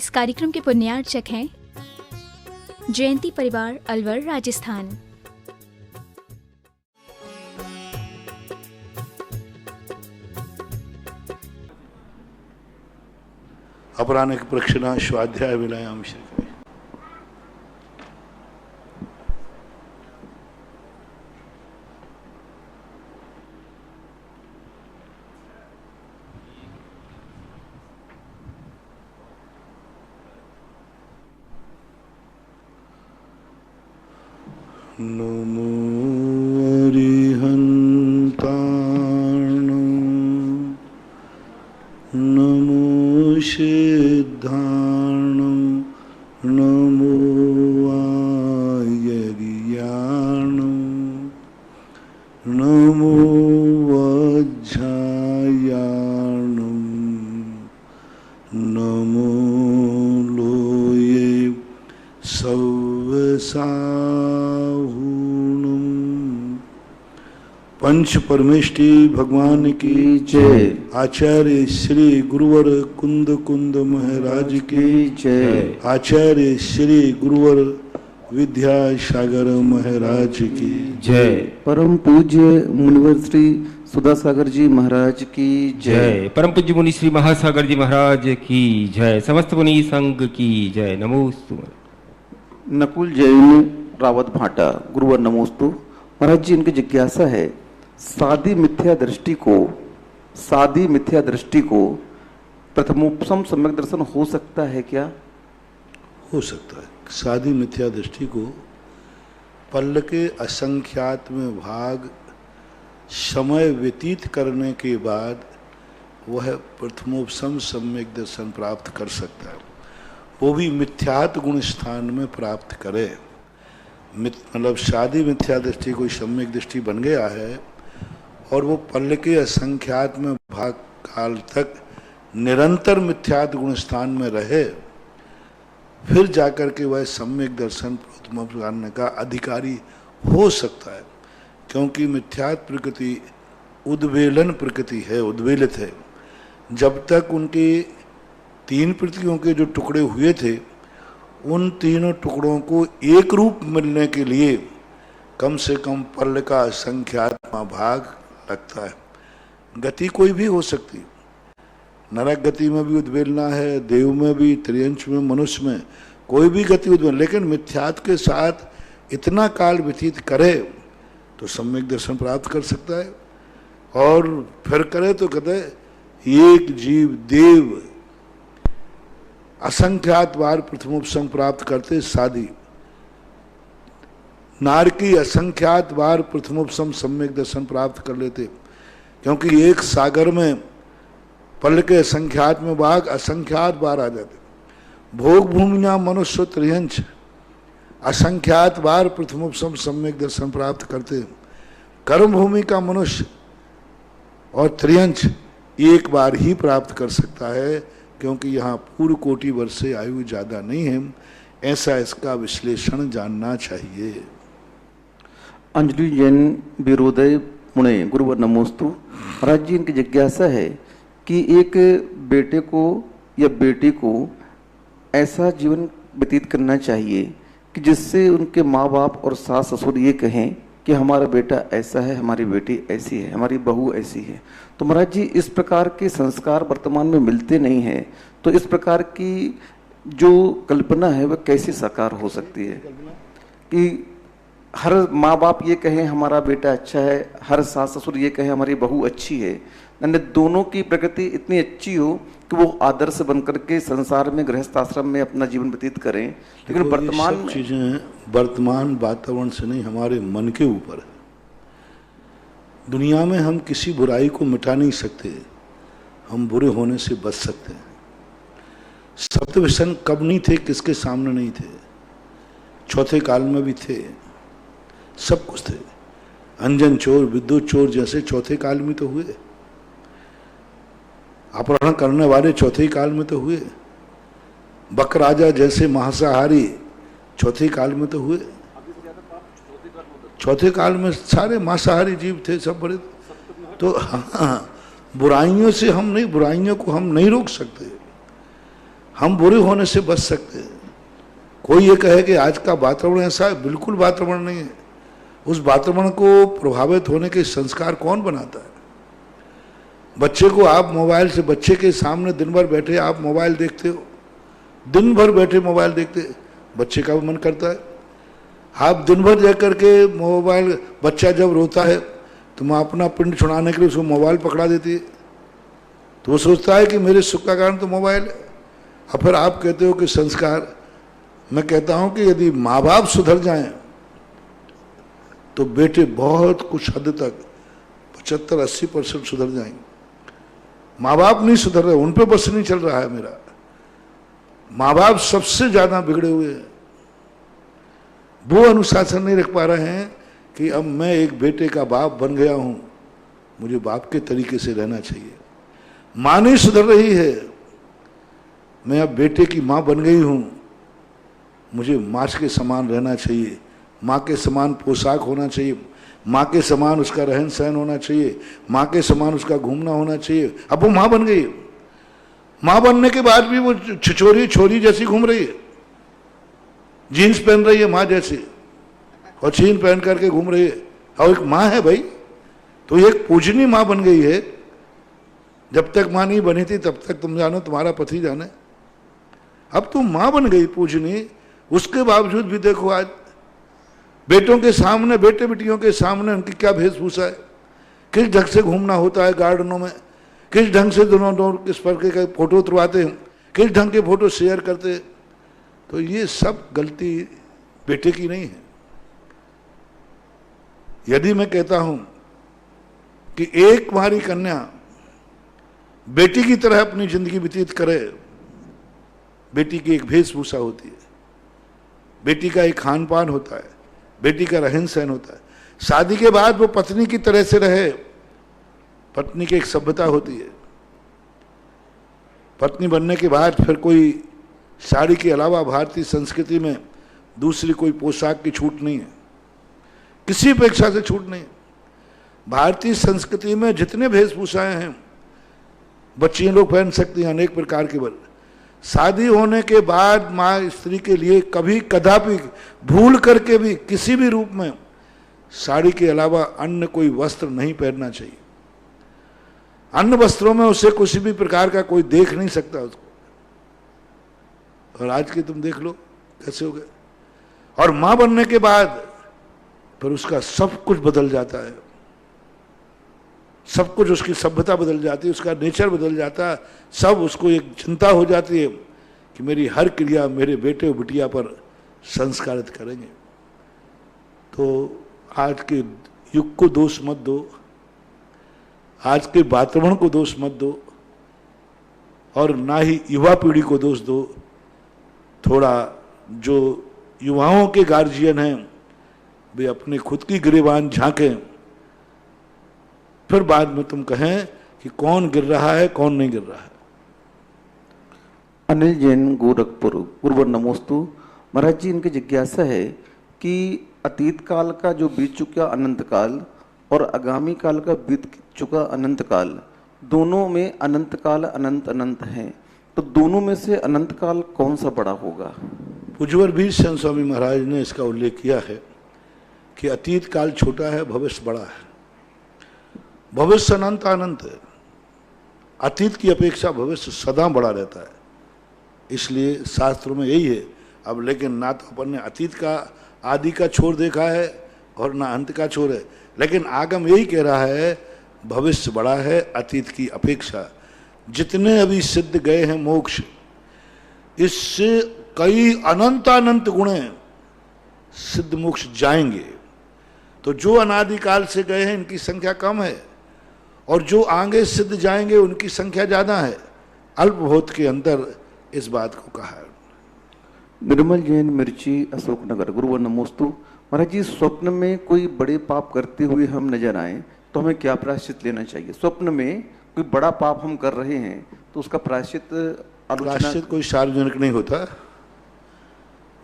इस कार्यक्रम के पुण्यार्चक हैं जयंती परिवार, अलवर, राजस्थान। अपराह्नक प्रक्षिणा स्वाध्याय विलयाम श्री नमो अरिहन्ताणं नमो सिद्धाणं नमो आयर्याणं नमो वज्रायाणं नमो लोये सव्वसाहुणं। पंच परमेष्टि भगवान की जय। आचार्य श्री गुरुवर कुंद कुंद महाराज की जय। आचार्य श्री गुरुवर विद्यासागर महाराज की जय। परम पूज्य मुनिवर श्री सुधासागर जी महाराज की जय। परम पूज्य मुनि श्री महासागर जी महाराज की जय। समस्त मुनि संघ की जय। नमोस्तु। नकुल जैन रावत भाटा गुरुवर नमोस्तु। महाराज जी, इनकी जिज्ञासा है, सादी मिथ्या दृष्टि को प्रथमोपसम सम्यक दर्शन हो सकता है क्या? हो सकता है। सादी मिथ्या दृष्टि को पल्ल के असंख्यात्म भाग समय व्यतीत करने के बाद वह प्रथमोपसम सम्यक दर्शन प्राप्त कर सकता है। वो भी मिथ्यात गुण स्थान में प्राप्त करे। मतलब सादी मिथ्या दृष्टि कोई सम्यक दृष्टि बन गया है और वो पल्ल के असंख्यात्म भाग काल तक निरंतर मिथ्यात गुण स्थान में रहे, फिर जाकर के वह सम्यक दर्शन प्रथमोपसम का अधिकारी हो सकता है। क्योंकि मिथ्यात प्रकृति उद्वेलन प्रकृति है, उद्वेलित है। जब तक उनके तीन पृथ्वियों के जो टुकड़े हुए थे, उन तीनों टुकड़ों को एक रूप मिलने के लिए कम से कम पल्ल का असंख्यात्म भाग लगता है। गति कोई भी हो सकती, नरक गति में भी उद्वेलना है, देव में भी, त्रियंश में, मनुष्य में, कोई भी गति उद्वेलन, लेकिन मिथ्यात के साथ इतना काल व्यतीत करे तो सम्यक दर्शन प्राप्त कर सकता है। और फिर करे तो कहते एक जीव देव असंख्यात बार प्रथमोपसम प्राप्त करते, सादी नारकी असंख्यात बार प्रथमोपसम सम्यक दर्शन प्राप्त कर लेते। क्योंकि एक सागर में पल्ल के असंख्यात में भाग असंख्यात बार आ जाते। भोग भूमिया मनुष्य त्रियंश असंख्यात बार प्रथमोपसम सम्यक दर्शन प्राप्त करते। कर्म भूमि का मनुष्य और त्रियंश एक बार ही प्राप्त कर सकता है, क्योंकि यहाँ पूर्व कोटि वर्ष से आयु ज्यादा नहीं है। ऐसा इसका विश्लेषण जानना चाहिए। अंजलि जैन विरोदय पुणे गुरुवर नमोस्तु। महाराज जी, इनकी जिज्ञासा है कि एक बेटे को या बेटी को ऐसा जीवन व्यतीत करना चाहिए कि जिससे उनके माँ बाप और सास ससुर ये कहें कि हमारा बेटा ऐसा है, हमारी बेटी ऐसी है, हमारी बहू ऐसी है। तो महाराज जी, इस प्रकार के संस्कार वर्तमान में मिलते नहीं हैं, तो इस प्रकार की जो कल्पना है वह कैसे साकार हो सकती है कि हर माँ बाप ये कहें हमारा बेटा अच्छा है, हर सास ससुर ये कहें हमारी बहू अच्छी है, यानी दोनों की प्रकृति इतनी अच्छी हो कि वो आदर्श बनकर के संसार में गृहस्थ आश्रम में अपना जीवन व्यतीत करें। लेकिन वर्तमान में चीजें वर्तमान वातावरण से नहीं, हमारे मन के ऊपर है। दुनिया में हम किसी बुराई को मिटा नहीं सकते, हम बुरे होने से बच सकते हैं। सत्यव्यसन कब नहीं थे, किसके सामने नहीं थे? चौथे काल में भी थे, सब कुछ थे। अंजन चोर, विद्युत चोर जैसे चौथे काल में तो हुए, अपहरण करने वाले चौथे काल में तो हुए, बक राजा जैसे महासाहारी चौथे काल में तो हुए। चौथे काल में सारे मांसाहारी जीव थे, सब बड़े। तो हाँ, बुराइयों से हम नहीं, बुराइयों को हम नहीं रोक सकते। हम बुरे होने से बच सकते हैं। कोई ये कहे कि आज का वातावरण ऐसा है, बिल्कुल वातावरण नहीं है। उस वातावरण को प्रभावित होने के संस्कार कौन बनाता है? बच्चे को आप मोबाइल से, बच्चे के सामने दिन भर बैठे आप मोबाइल देखते हो, दिन भर बैठे मोबाइल देखते, बच्चे का भी मन करता है। आप दिन भर जा करके मोबाइल, बच्चा जब रोता है तो माँ अपना पिंड छुड़ाने के लिए उसको मोबाइल पकड़ा देती है, तो वो सोचता है कि मेरे सुख का कारण तो मोबाइल है। और फिर आप कहते हो कि संस्कार। मैं कहता हूं कि यदि माँ बाप सुधर जाएं तो बेटे बहुत कुछ हद तक 75-80% सुधर जाएंगे। माँ बाप नहीं सुधर रहे, उन पे बस नहीं चल रहा है मेरा। माँ बाप सबसे ज्यादा बिगड़े हुए हैं। वो अनुशासन नहीं रख पा रहे हैं कि अब मैं एक बेटे का बाप बन गया हूं, मुझे बाप के तरीके से रहना चाहिए। माँ नहीं सुधर रही है, मैं अब बेटे की माँ बन गई हूं, मुझे माँ के समान रहना चाहिए, माँ के समान पोशाक होना चाहिए, माँ के समान उसका रहन सहन होना चाहिए, माँ के समान उसका घूमना होना चाहिए। अब वो माँ बन गई। माँ बनने के बाद भी वो छिछोरी छोरी जैसी घूम रही है, जीन्स पहन रही है माँ जैसी, और छीन पहन करके घूम रही है, और एक माँ है भाई, तो ये एक पूजनीय माँ बन गई है। जब तक माँ नहीं बनी थी तब तक तुम जानो, तुम्हारा पति जाने। अब तुम माँ बन गई पूजनीय, उसके बावजूद भी देखो आज बेटों के सामने, बेटे बेटियों के सामने उनकी क्या वेशभूषा है, किस ढंग से घूमना होता है गार्डनों में, किस ढंग से दोनों किस प्रकार के फोटो उतरवाते हैं, किस ढंग के फोटो शेयर करते हैं। तो ये सब गलती बेटे की नहीं है। यदि मैं कहता हूं कि एक कुंवारी कन्या बेटी की तरह अपनी जिंदगी व्यतीत करे, बेटी की एक वेशभूषा होती है, बेटी का एक खान पान होता है, बेटी का रहन सहन होता है। शादी के बाद वो पत्नी की तरह से रहे, पत्नी की एक सभ्यता होती है। पत्नी बनने के बाद फिर कोई साड़ी के अलावा भारतीय संस्कृति में दूसरी कोई पोशाक की छूट नहीं है, किसी अपेक्षा से छूट नहीं। भारतीय संस्कृति में जितने वेशभूषाएं हैं बच्चियां लोग पहन सकती हैं, अनेक प्रकार के बल। शादी होने के बाद माँ स्त्री के लिए कभी कदापि भूल करके भी किसी भी रूप में साड़ी के अलावा अन्य कोई वस्त्र नहीं पहनना चाहिए। अन्य वस्त्रों में उसे किसी भी प्रकार का कोई देख नहीं सकता उसको। और आज के तुम देख लो कैसे हो गए। और मां बनने के बाद फिर उसका सब कुछ बदल जाता है, सब कुछ, उसकी सभ्यता बदल जाती है, उसका नेचर बदल जाता है। सब उसको एक चिंता हो जाती है कि मेरी हर क्रिया मेरे बेटे और बिटिया पर संस्कारित करेंगे। तो आज के युग को दोष मत दो, आज के वातावरण को दोष मत दो, और ना ही युवा पीढ़ी को दोष दो। थोड़ा जो युवाओं के गार्जियन हैं वे अपने खुद की गिरेबान झांकें, फिर बाद में तुम कहें कि कौन गिर रहा है कौन नहीं गिर रहा है। अनिल जैन, गोरखपुर। गुरुवर नमोस्तु। महाराज जी, इनकी जिज्ञासा है कि अतीत काल का जो बीत चुका अनंत काल और आगामी काल का बीत चुका अनंत काल, दोनों में अनंत काल अनंत अनंत है, तो दोनों में से अनंत काल कौन सा बड़ा होगा? पूज्यवर वीरसेन स्वामी महाराज ने इसका उल्लेख किया है कि अतीत काल छोटा है, भविष्य बड़ा है। भविष्य अनंत अनंत है, अतीत की अपेक्षा भविष्य सदा बड़ा रहता है। इसलिए शास्त्रों में यही है। अब लेकिन ना तो अपन ने अतीत का आदि का छोर देखा है और ना अंत का छोर है, लेकिन आगम यही कह रहा है भविष्य बड़ा है अतीत की अपेक्षा। जितने अभी सिद्ध गए हैं मोक्ष, इससे कई अनंतानंत गुणे सिद्ध मोक्ष जाएंगे। तो जो अनादिकाल से गए हैं इनकी संख्या कम है, और जो आगे सिद्ध जाएंगे उनकी संख्या ज्यादा है। अल्पभूत के अंदर इस बात को कहा है। निर्मल जैन, मिर्ची, अशोकनगर। गुरुवर नमोस्तु। महाराज जी, स्वप्न में कोई बड़े पाप करते हुए हम नजर आए तो हमें क्या प्रायश्चित लेना चाहिए? स्वप्न में कोई बड़ा पाप हम कर रहे हैं तो उसका प्रायश्चित कोई सार्वजनिक नहीं होता,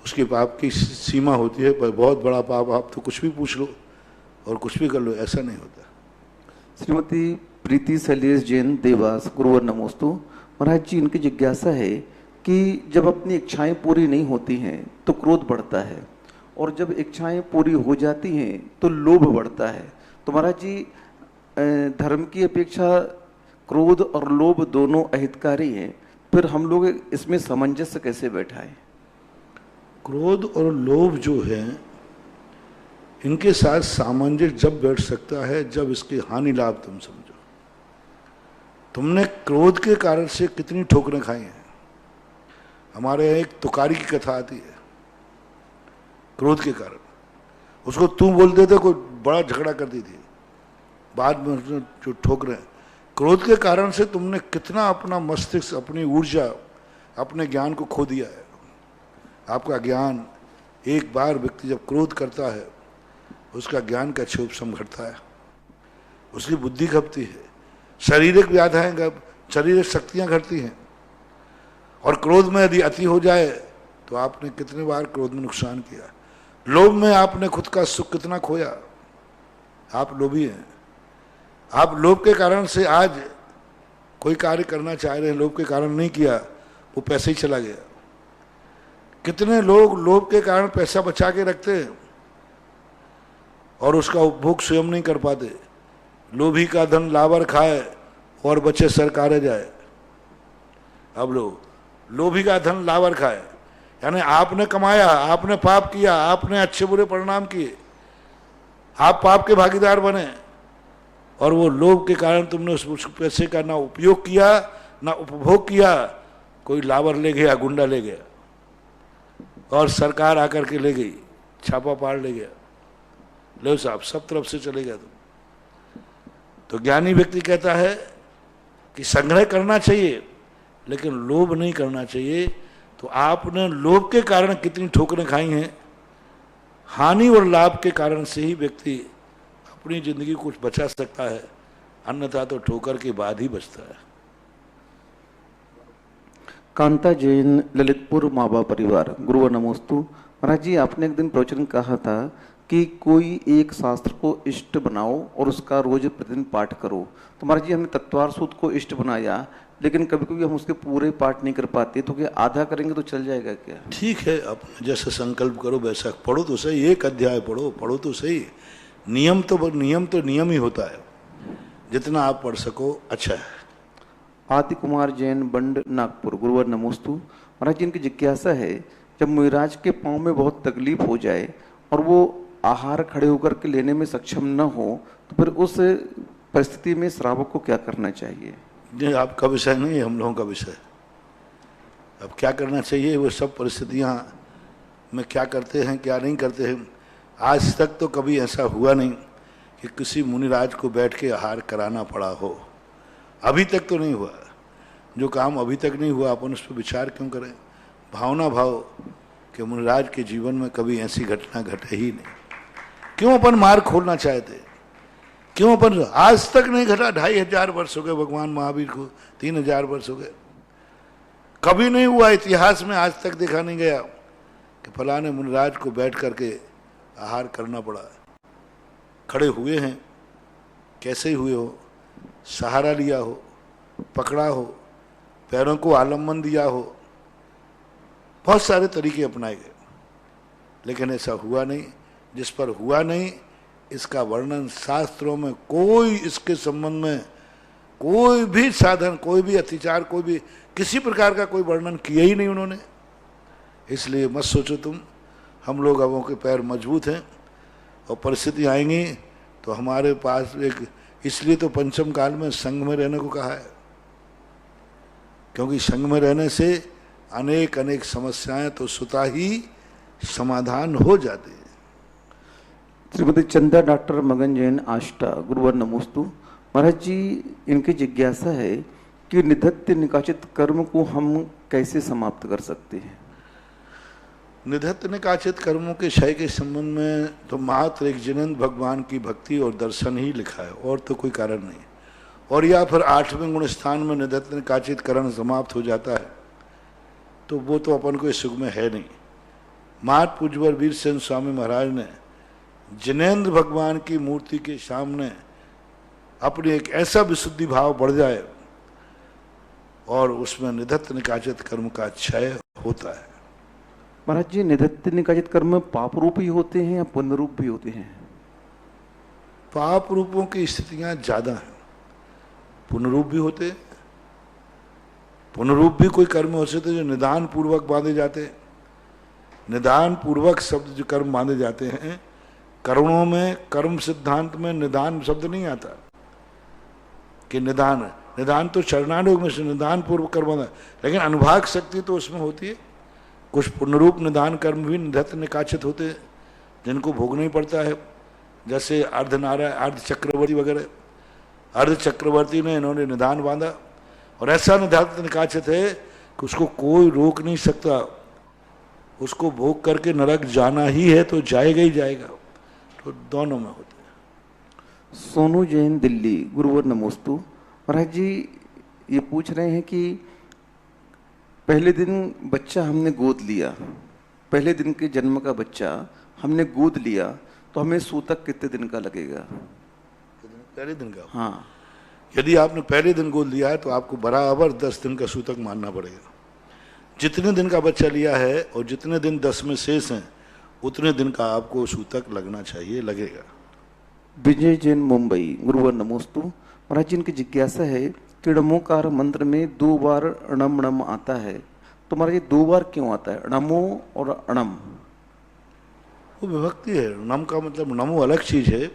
उसके पाप की सीमा होती है। पर बहुत बड़ा पाप आप तो कुछ भी पूछ लो और कुछ भी कर लो, ऐसा नहीं होता। श्रीमती प्रीति शैलेश जैन, देवास। गुरुवर नमोस्तु। महाराज जी, इनकी जिज्ञासा है कि जब अपनी इच्छाएं पूरी नहीं होती हैं तो क्रोध बढ़ता है, और जब इच्छाएं पूरी हो जाती हैं तो लोभ बढ़ता है। तो महाराज जी, धर्म की अपेक्षा क्रोध और लोभ दोनों अहितकारी हैं, फिर हम लोग इसमें सामंजस्य कैसे बैठाएं? क्रोध और लोभ जो है, इनके साथ सामंजस्य जब बैठ सकता है जब इसके हानि लाभ तुम समझो। तुमने क्रोध के कारण से कितनी ठोकरें खाई हैं। हमारे यहाँ एक तुकारी की कथा आती है, क्रोध के कारण उसको तू बोल देते, कोई बड़ा झगड़ा कर दी थी, बाद में उसने जो ठोकरें, क्रोध के कारण से तुमने कितना अपना मस्तिष्क, अपनी ऊर्जा, अपने ज्ञान को खो दिया है। आपका ज्ञान, एक बार व्यक्ति जब क्रोध करता है उसका ज्ञान का क्षोभसम घटता है, उसकी बुद्धि घटती है, शारीरिक व्याधाएं, शारीरिक शक्तियां घटती हैं। और क्रोध में यदि अति हो जाए तो आपने कितने बार क्रोध में नुकसान किया। लोभ में आपने खुद का सुख कितना खोया। आप लोभी हैं। आप लोभ के कारण से आज कोई कार्य करना चाह रहे हैं, लोभ के कारण नहीं किया, वो पैसे ही चला गया। कितने लोग लोभ के कारण पैसा बचा के रखते हैं और उसका उपभोग स्वयं नहीं कर पाते। लोभी का धन लावर खाए और बचे सरकारे जाए। अब लोभी का धन लावर खाए, यानी आपने कमाया, आपने पाप किया, आपने अच्छे बुरे परिणाम किए, आप पाप के भागीदार बने, और वो लोभ के कारण तुमने उस पैसे का ना उपयोग किया ना उपभोग किया। कोई लावर ले गया, गुंडा ले गया, और सरकार आकर के ले गई, छापा पाड़ ले गया, लो साहब सब तरफ से चले गया तुम। तो ज्ञानी व्यक्ति कहता है कि संग्रह करना चाहिए लेकिन लोभ नहीं करना चाहिए। तो आपने लोभ के कारण कितनी ठोकरें खाई हैं। हानि और लाभ के कारण से ही व्यक्ति अपनी जिंदगी कुछ बचा सकता है, अन्यथा तो ठोकर के बाद ही बचता है। कांता जैन, ललितपुर माबा परिवार, गुरुवर नमोस्तु। महाराज जी, आपने एक दिन प्रवचन कहा था कि कोई एक शास्त्र को इष्ट बनाओ और उसका रोज प्रतिदिन पाठ करो। तो महाराज जी, हमने तत्वार सूत्र को इष्ट बनाया, लेकिन कभी कभी हम उसके पूरे पाठ नहीं कर पाते, तो क्या आधा करेंगे तो चल जाएगा क्या? ठीक है, अब जैसे संकल्प करो वैसा पढ़ो तो सही, एक अध्याय पढ़ो तो सही। नियम तो नियम ही होता है, जितना आप पढ़ सको अच्छा है। आदि कुमार जैन, बंड, नागपुर, गुरुवर नमोस्तु। महाराज जी, इनकी जिज्ञासा है, जब मुनिराज के पाँव में बहुत तकलीफ हो जाए और वो आहार खड़े होकर के लेने में सक्षम न हो, तो फिर उस परिस्थिति में श्रावक को क्या करना चाहिए? ये आपका विषय नहीं है, हम लोगों का विषय। अब क्या करना चाहिए, वो सब परिस्थितियाँ में क्या करते हैं क्या नहीं करते हैं। आज तक तो कभी ऐसा हुआ नहीं कि किसी मुनिराज को बैठ के आहार कराना पड़ा हो। अभी तक तो नहीं हुआ। जो काम अभी तक नहीं हुआ अपन उस पर विचार क्यों करें। भावना भाव कि मुनिराज के जीवन में कभी ऐसी घटना घटे ही नहीं। क्यों अपन मार्ग खोलना चाहते, क्यों अपन, आज तक नहीं घटा। 2500 वर्ष हो गए भगवान महावीर को, 3000 वर्ष हो गए, कभी नहीं हुआ। इतिहास में आज तक देखा नहीं गया कि फलाने मुनिराज को बैठ करके आहार करना पड़ा। खड़े हुए हैं, कैसे हुए हो, सहारा लिया हो, पकड़ा हो, पैरों को आलम्बन दिया हो, बहुत सारे तरीके अपनाए गए, लेकिन ऐसा हुआ नहीं। जिस पर हुआ नहीं इसका वर्णन शास्त्रों में कोई, इसके संबंध में कोई भी साधन, कोई भी अत्याचार, कोई भी किसी प्रकार का कोई वर्णन किया ही नहीं उन्होंने। इसलिए मत सोचो तुम, हम लोग अबों के पैर मजबूत हैं और परिस्थिति आएंगी तो हमारे पास एक, इसलिए तो पंचम काल में संघ में रहने को कहा है, क्योंकि संघ में रहने से अनेक अनेक समस्याएं तो स्वतः ही समाधान हो जाती है। श्रीमती चंदा डॉक्टर मगन जैन, आष्टा, गुरुवर नमोस्तु। महाराज जी, इनकी जिज्ञासा है कि निधत्य निकाचित कर्म को हम कैसे समाप्त कर सकते हैं? निधत्त निकाचित कर्मों के क्षय के संबंध में तो मात्र एक जिनेंद्र भगवान की भक्ति और दर्शन ही लिखा है, और तो कोई कारण नहीं। और या फिर 8वें गुण स्थान में निधत्त निकाचित कर्म समाप्त हो जाता है, तो वो तो अपन को इस युग में है नहीं। मात पूज्यवर वीर सेन स्वामी महाराज ने जिनेंद्र भगवान की मूर्ति के सामने अपनी एक ऐसा विशुद्धि भाव बढ़ जाए और उसमें निधत्त निकाचित कर्म का क्षय होता है। महाराज जी, निधत्त निकाचित कर्म पाप रूप ही होते हैं या पुण्य रूप भी होते हैं? पाप रूपों की स्थितियां ज्यादा हैं, पुण्य रूप भी होते हैं। पुण्य रूप भी कोई कर्म हो सकते जो निदान पूर्वक बांधे जाते हैं। निदान पूर्वक शब्द जो कर्म बांधे जाते हैं, कर्मों में, कर्म सिद्धांत में निदान शब्द नहीं आता कि निदान, निदान तो चरणानुग में से निदान पूर्वक कर्म बांधा, लेकिन अनुभाग शक्ति तो उसमें होती है। कुछ पुण्यरूप निदान कर्म भी निधत्त निकाचित होते हैं जिनको भोगना ही पड़ता है, जैसे अर्धनारायण, अर्ध चक्रवर्ती वगैरह। अर्ध चक्रवर्ती ने इन्होंने निदान बांधा और ऐसा निधत्त निकाचित है कि उसको कोई रोक नहीं सकता, उसको भोग करके नरक जाना ही है तो जाएगा ही जाएगा। तो दोनों में होते हैं। सोनू जैन, दिल्ली। गुरुवर नमोस्तु। महाराज जी ये पूछ रहे हैं कि पहले दिन बच्चा हमने गोद लिया, पहले दिन के जन्म का बच्चा हमने गोद लिया, तो हमें सूतक कितने दिन का लगेगा? पहले दिन का? हाँ। यदि आपने पहले दिन गोद लिया है तो आपको बराबर 10 दिन का सूतक मानना पड़ेगा। जितने दिन का बच्चा लिया है और जितने दिन 10 में शेष हैं उतने दिन का आपको सूतक लगना चाहिए, लगेगा। विजय जैन, मुंबई। गुरुवर नमोस्तु। महाराज जी इनकी जिज्ञासा है कि णमोकार मंत्र में 2 बार णम णम आता है, तो महाराज जी 2 बार क्यों आता है, णमो और अणम? वो विभक्ति है। नम का मतलब, नमो अलग चीज है,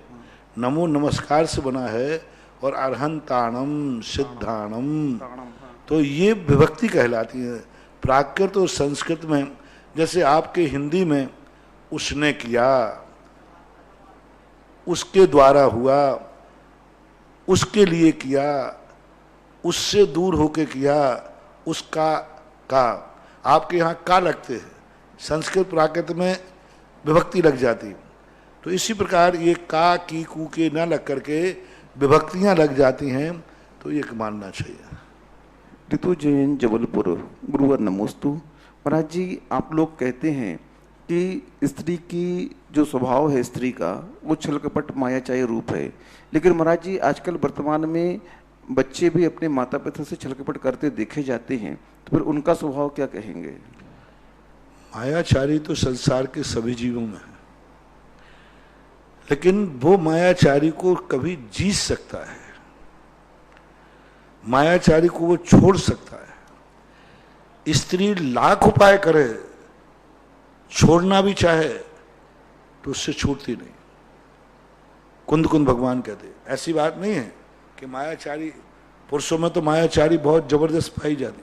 नमो नमस्कार से बना है, और अर्हंताणम सिद्धाणम, तो ये विभक्ति कहलाती है। प्राकृत और संस्कृत में, जैसे आपके हिंदी में उसने किया, उसके द्वारा हुआ, उसके लिए किया, उससे दूर होके किया, उसका का, आपके यहाँ का लगते हैं, संस्कृत प्राकृत में विभक्ति लग जाती है। तो इसी प्रकार ये का, की, कू के न लग करके विभक्तियां लग जाती हैं, तो ये मानना चाहिए। ऋतु जैन, जबलपुर। गुरुवर नमोस्तु। महाराज जी आप लोग कहते हैं कि स्त्री की जो स्वभाव है स्त्री का, वो छल कपट मायाचारी रूप है, लेकिन महाराज जी आजकल वर्तमान में बच्चे भी अपने माता पिता से छल कपट करते देखे जाते हैं, तो फिर उनका स्वभाव क्या कहेंगे? मायाचारी तो संसार के सभी जीवों में है, लेकिन वो मायाचारी को कभी जीत सकता है, मायाचारी को वो छोड़ सकता है। स्त्री लाख उपाय करे, छोड़ना भी चाहे तो उससे छूटती नहीं। कुंद कुंद भगवान कहते, ऐसी बात नहीं है कि मायाचारी, पुरुषों में तो मायाचारी बहुत जबरदस्त पाई जाती,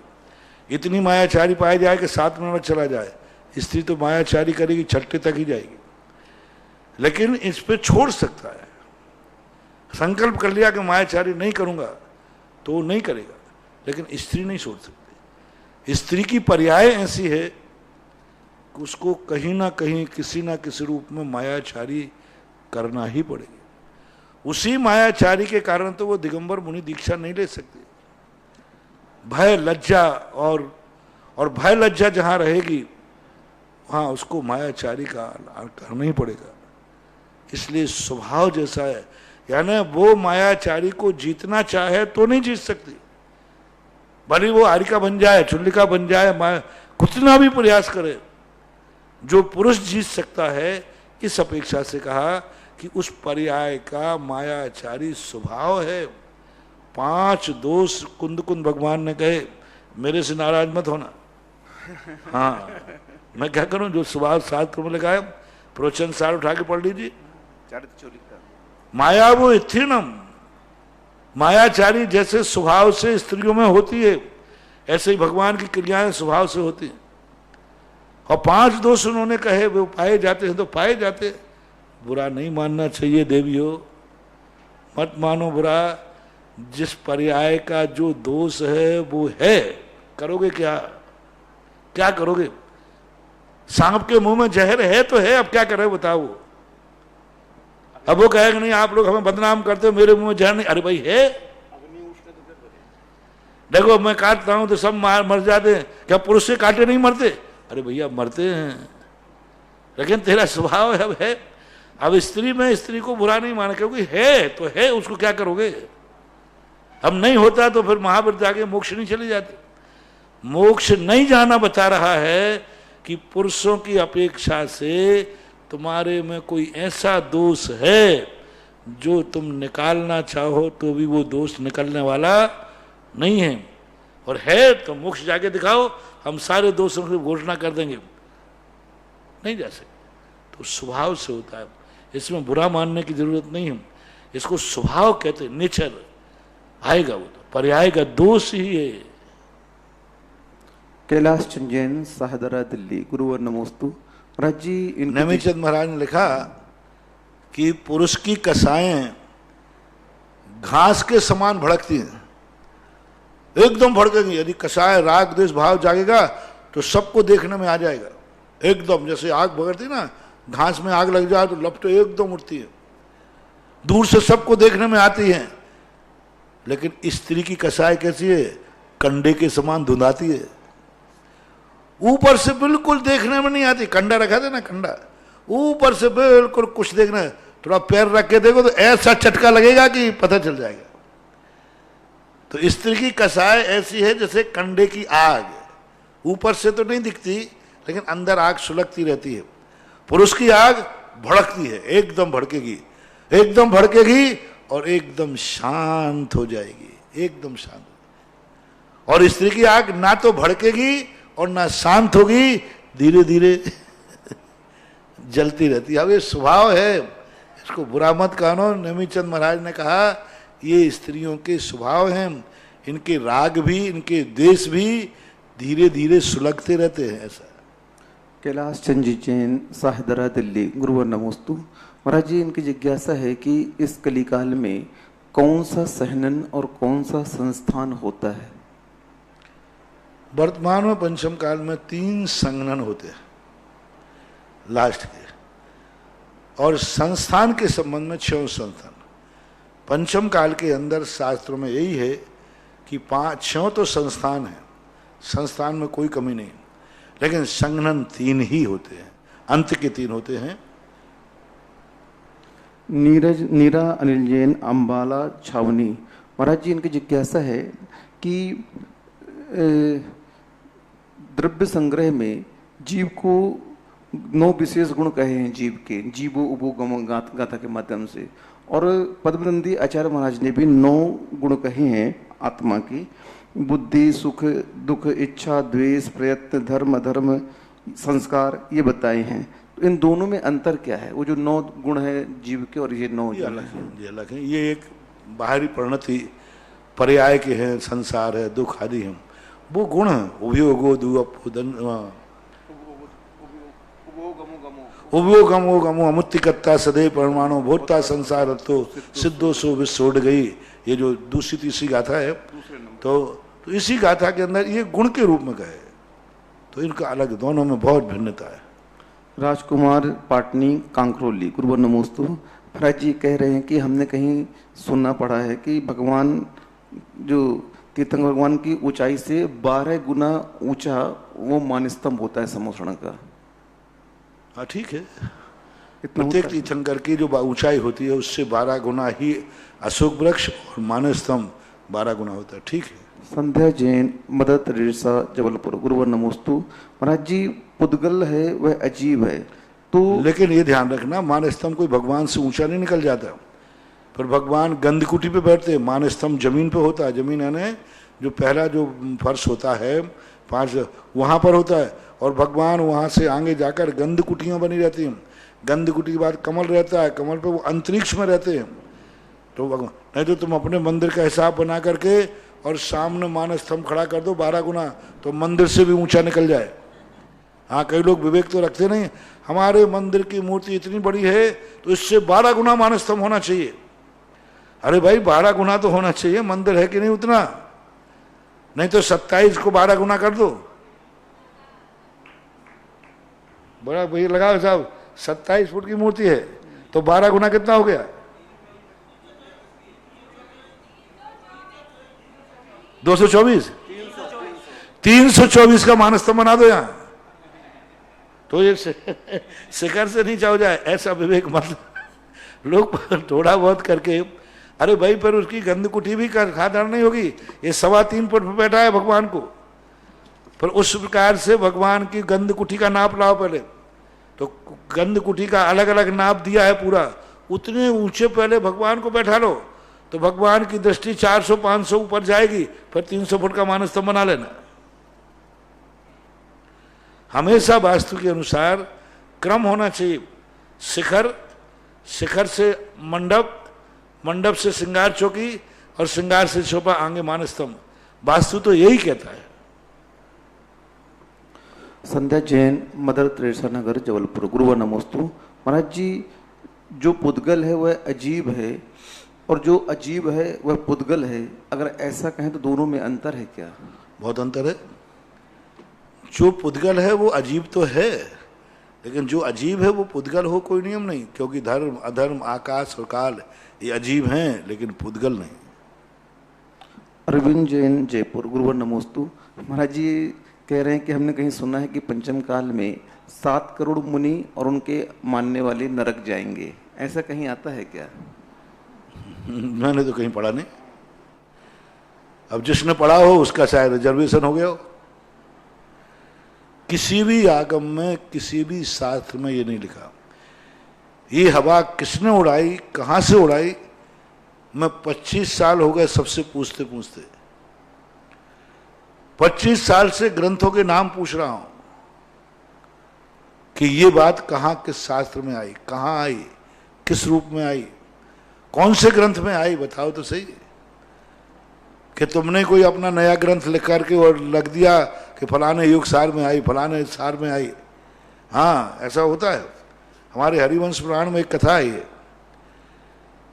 इतनी मायाचारी पाई जाए कि 7 मिनट चला जाए। स्त्री तो मायाचारी करेगी, छठे तक ही जाएगी, लेकिन इस पे छोड़ सकता है। संकल्प कर लिया कि मायाचारी नहीं करूंगा तो वो नहीं करेगा, लेकिन स्त्री नहीं छोड़ सकती। स्त्री की पर्याय ऐसी है कि उसको कहीं ना कहीं, किसी ना किसी रूप में मायाचारी करना ही पड़ेगी। उसी मायाचारी के कारण तो वो दिगंबर मुनि दीक्षा नहीं ले सकते। भय लज्जा और भय लज्जा जहां रहेगी वहां उसको मायाचारी का करना ही पड़ेगा। इसलिए स्वभाव जैसा है, यानी वो मायाचारी को जीतना चाहे तो नहीं जीत सकती, भले वो हारिका बन जाए, चुल्लिका बन जाए, कितना भी प्रयास करे। जो पुरुष जीत सकता है, इस अपेक्षा से कहा कि उस पर्याय का मायाचारी स्वभाव है। 5 दोष कुंद कुंद भगवान ने कहे, मेरे से नाराज मत होना। हाँ, मैं क्या करूं, जो स्वभाव 7 क्रम लगाए, प्रवचन सार उठा के पढ़ लीजिए। माया वो इथिनम, मायाचारी जैसे स्वभाव से स्त्रियों में होती है, ऐसे ही भगवान की क्रियाएं स्वभाव से होती हैं। और 5 दोष उन्होंने कहे, वो पाए जाते हैं तो पाए जाते। बुरा नहीं मानना चाहिए देवियों, मत मानो बुरा। जिस पर्याय का जो दोष है वो है, करोगे क्या, क्या करोगे? सांप के मुंह में जहर है तो है, अब क्या करे बताओ। अब वो कहेगा नहीं आप लोग हमें बदनाम करते हो, मेरे मुंह में जहर नहीं, अरे भाई है। देखो मैं काटता हूं तो सब मर जाते हैं, क्या पुरुष से काटे नहीं मरते? अरे भैया मरते हैं, लेकिन तेरा स्वभाव है, अब है। अब स्त्री में स्त्री को बुरा नहीं माना, क्योंकि है तो है, उसको क्या करोगे। अब नहीं होता तो फिर महावीर जाके मोक्ष नहीं चले जाते। मोक्ष नहीं जाना बता रहा है कि पुरुषों की अपेक्षा से तुम्हारे में कोई ऐसा दोष है जो तुम निकालना चाहो तो भी वो दोष निकलने वाला नहीं है, और है तो मोक्ष जाके दिखाओ, हम सारे दोषों की घोषणा कर देंगे। नहीं जा सकते। तो स्वभाव से होता है, इसमें बुरा मानने की जरूरत नहीं है। इसको स्वभाव कहते हैं, नेचर आएगा, वो तो पर्याय का दोष ही है। कैलाश चंद जैन, साहदरा, दिल्ली। गुरुवर नमोस्तु। महाराज जी, नमीचंद महाराज ने लिखा कि पुरुष की कसाएं घास के समान भड़कती हैं, एकदम भड़केंगी। यदि कसाय राग द्वेष भाव जागेगा तो सबको देखने में आ जाएगा, एकदम जैसे आग भगड़ती ना, घास में आग लग जाए तो लपटें एकदम उठती है, दूर से सबको देखने में आती है। लेकिन स्त्री की कसाय कैसी है? कंडे के समान धुंधाती है, ऊपर से बिल्कुल देखने में नहीं आती। कंडा रखा था ना, कंडा, ऊपर से बिल्कुल कुछ देखना है, थोड़ा पैर रख के देखो तो ऐसा चटका लगेगा कि पता चल जाएगा। तो स्त्री की कसाय ऐसी है जैसे कंडे की आग, ऊपर से तो नहीं दिखती लेकिन अंदर आग सुलगती रहती है। पुरुष की आग भड़कती है, एकदम भड़केगी, एकदम भड़केगी और एकदम शांत हो जाएगी, एकदम शांत। और स्त्री की आग ना तो भड़केगी और ना शांत होगी, धीरे धीरे जलती रहती है। अब ये स्वभाव है, इसको बुरा मत कहना। नमीचंद महाराज ने कहा ये स्त्रियों के स्वभाव हैं, इनके राग भी, इनके द्वेष भी धीरे धीरे सुलगते रहते हैं। ऐसा कैलाश चंद जी जैन, साहदरा, दिल्ली। गुरुवर नमोस्तु। महाराज जी, इनकी जिज्ञासा है कि इस कलिकाल में कौन सा सहनन और कौन सा संस्थान होता है? वर्तमान में पंचम काल में 3 संघनन होते हैं लास्ट के, और संस्थान के संबंध में 6 संस्थान। पंचम काल के अंदर शास्त्रों में यही है कि 5-6 तो संस्थान है, संस्थान में कोई कमी नहीं, लेकिन संघनन 3 ही होते हैं, अंत के 3 होते हैं। नीरा अनिल जैन, अम्बाला, छावनी। महाराज जी, इनकी जिज्ञासा है कि द्रव्य संग्रह में जीव को 9 विशेष गुण कहे हैं जीव के, जीवो उभो गमो गाथा के माध्यम से, और पद्मनंदी आचार्य महाराज ने भी 9 गुण कहे हैं आत्मा की, बुद्धि, सुख, दुख, इच्छा, द्वेष, प्रयत्न, धर्म, अधर्म, संस्कार, ये बताए हैं। तो इन दोनों में अंतर क्या है? वो जो 9 गुण है जीव के और ये 9 अलग है। ये एक बाहरी परिणति पर्याय के हैं, संसार है, दुख आदि है, वो गुण है। उभयोगो उभयो गमो अमुत्तिकत्ता सदैव परमाणु भूता संसार तो सिद्धो सो विस्फोट गई। ये जो दूसरी तीसरी गाथा है, तो इसी गाथा के अंदर ये गुण के रूप में कहे, तो इनका अलग, दोनों में बहुत भिन्नता है। राजकुमार, पाटनी, कांकरोली। गुरुवर नमोस्तु। महाराज जी कह रहे हैं कि हमने कहीं सुनना पड़ा है कि भगवान, जो तीर्थंकर भगवान की ऊंचाई से 12 गुना ऊंचा वो मानस्तंभ होता है समोसण का। हाँ ठीक है, इतना प्रत्येक होता है। तीर्थंकर की जो ऊंचाई होती है उससे 12 गुना ही अशोक वृक्ष और मानस्तंभ 12 गुना होता है। ठीक है। संध्या जैन, मदर तेरेसा, जबलपुर। गुरुवर नमोस्तु। महाराज जी, पुद्गल है वह अजीब है, तो लेकिन ये ध्यान रखना, मानस्तंभ कोई भगवान से ऊंचा नहीं निकल जाता। फिर भगवान गंधकुटी पे बैठते हैं, मानस्तंभ जमीन पे होता है। जमीन यानी जो पहला जो फर्श होता है 5, वहाँ पर होता है, और भगवान वहाँ से आगे जाकर गंध कुटियाँ बनी रहती हैं। गंध कुटी के बाद कमल रहता है, कमल पे वो अंतरिक्ष में रहते हैं। तो भगवान, नहीं तो तुम अपने मंदिर का हिसाब बना करके और सामने मानस्तंभ खड़ा कर दो 12 गुना, तो मंदिर से भी ऊंचा निकल जाए। हाँ, कई लोग विवेक तो रखते नहीं, हमारे मंदिर की मूर्ति इतनी बड़ी है तो इससे 12 गुना मानस्तंभ होना चाहिए। अरे भाई, 12 गुना तो होना चाहिए, मंदिर है कि नहीं उतना, नहीं तो 27 को 12 गुना कर दो। बड़ा भैया लगाओ साहब, 27 फुट की मूर्ति है तो 12 गुना कितना हो गया? 224, 324 का मानस्तंभ बना दो यहाँ, तो ये शिखर से नीचा हो जाए, ऐसा विवेक मत। लोग थोड़ा बहुत करके अरे भाई, पर उसकी गंध कुटी भी खादार नहीं होगी। ये 3.25 फुट पर बैठा है भगवान को, पर उस प्रकार से भगवान की गंध कुटी का नाप लाओ पहले। तो गंध कुटी का अलग अलग नाप दिया है पूरा, उतने ऊंचे पहले भगवान को बैठा लो, तो भगवान की दृष्टि 400-500 ऊपर जाएगी, फिर 300 फुट का मानस स्तंभ बना लेना। हमेशा वास्तु के अनुसार क्रम होना चाहिए। शिखर, शिखर से मंडप, मंडप से श्रृंगार चौकी, और श्रृंगार से शोभा आगे मानस स्तंभ। वास्तु तो यही कहता है। संध्या जैन, मदर तेरेसा नगर, जबलपुर। गुरुवर नमोस्तु। महाराज जी, जो पुद्गल है वह अजीब है और जो अजीब है वह पुद्गल है, अगर ऐसा कहें तो दोनों में अंतर है क्या? बहुत अंतर है। जो पुद्गल है वो अजीब तो है, लेकिन जो अजीब है वो पुद्गल हो कोई नियम नहीं, क्योंकि धर्म अधर्म आकाश और काल ये अजीब हैं, लेकिन पुद्गल नहीं। अरविंद जैन, जयपुर। गुरुवर नमोस्तु। महाराज जी कह रहे हैं कि हमने कहीं सुना है कि पंचम काल में 7 करोड़ मुनि और उनके मानने वाले नरक जाएंगे, ऐसा कहीं आता है क्या? मैंने तो कहीं पढ़ा नहीं। अब जिसने पढ़ा हो उसका शायद रिजर्वेशन हो गया हो। किसी भी आगम में, किसी भी शास्त्र में ये नहीं लिखा। ये हवा किसने उड़ाई, कहां से उड़ाई, मैं 25 साल हो गए सबसे पूछते पूछते। 25 साल से ग्रंथों के नाम पूछ रहा हूं कि ये बात कहां, किस शास्त्र में आई, कहां आई, किस रूप में आई, कौन से ग्रंथ में आई, बताओ तो सही। कि तुमने कोई अपना नया ग्रंथ लिख करके और लग दिया कि फलाने युग सार में आई, फलाने सार में आई। हाँ, ऐसा होता है। हमारे हरिवंश पुराण में एक कथा है ये,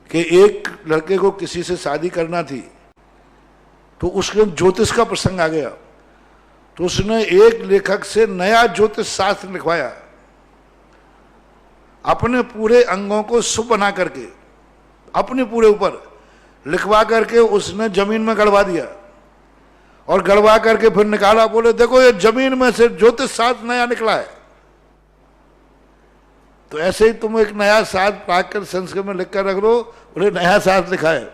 कि एक लड़के को किसी से शादी करना थी, तो उसके ज्योतिष का प्रसंग आ गया, तो उसने एक लेखक से नया ज्योतिष शास्त्र लिखवाया, अपने पूरे अंगों को शुभ बना करके, अपने पूरे ऊपर लिखवा करके उसने जमीन में गड़वा दिया, और गड़वा करके फिर निकाला। बोले देखो ये जमीन में से ज्योतिष शास्त्र नया निकला है। तो ऐसे ही तुम एक नया शास्त्र प्राकृत संस्कृत में लिख कर रख लो, बोले नया शास्त्र लिखा है।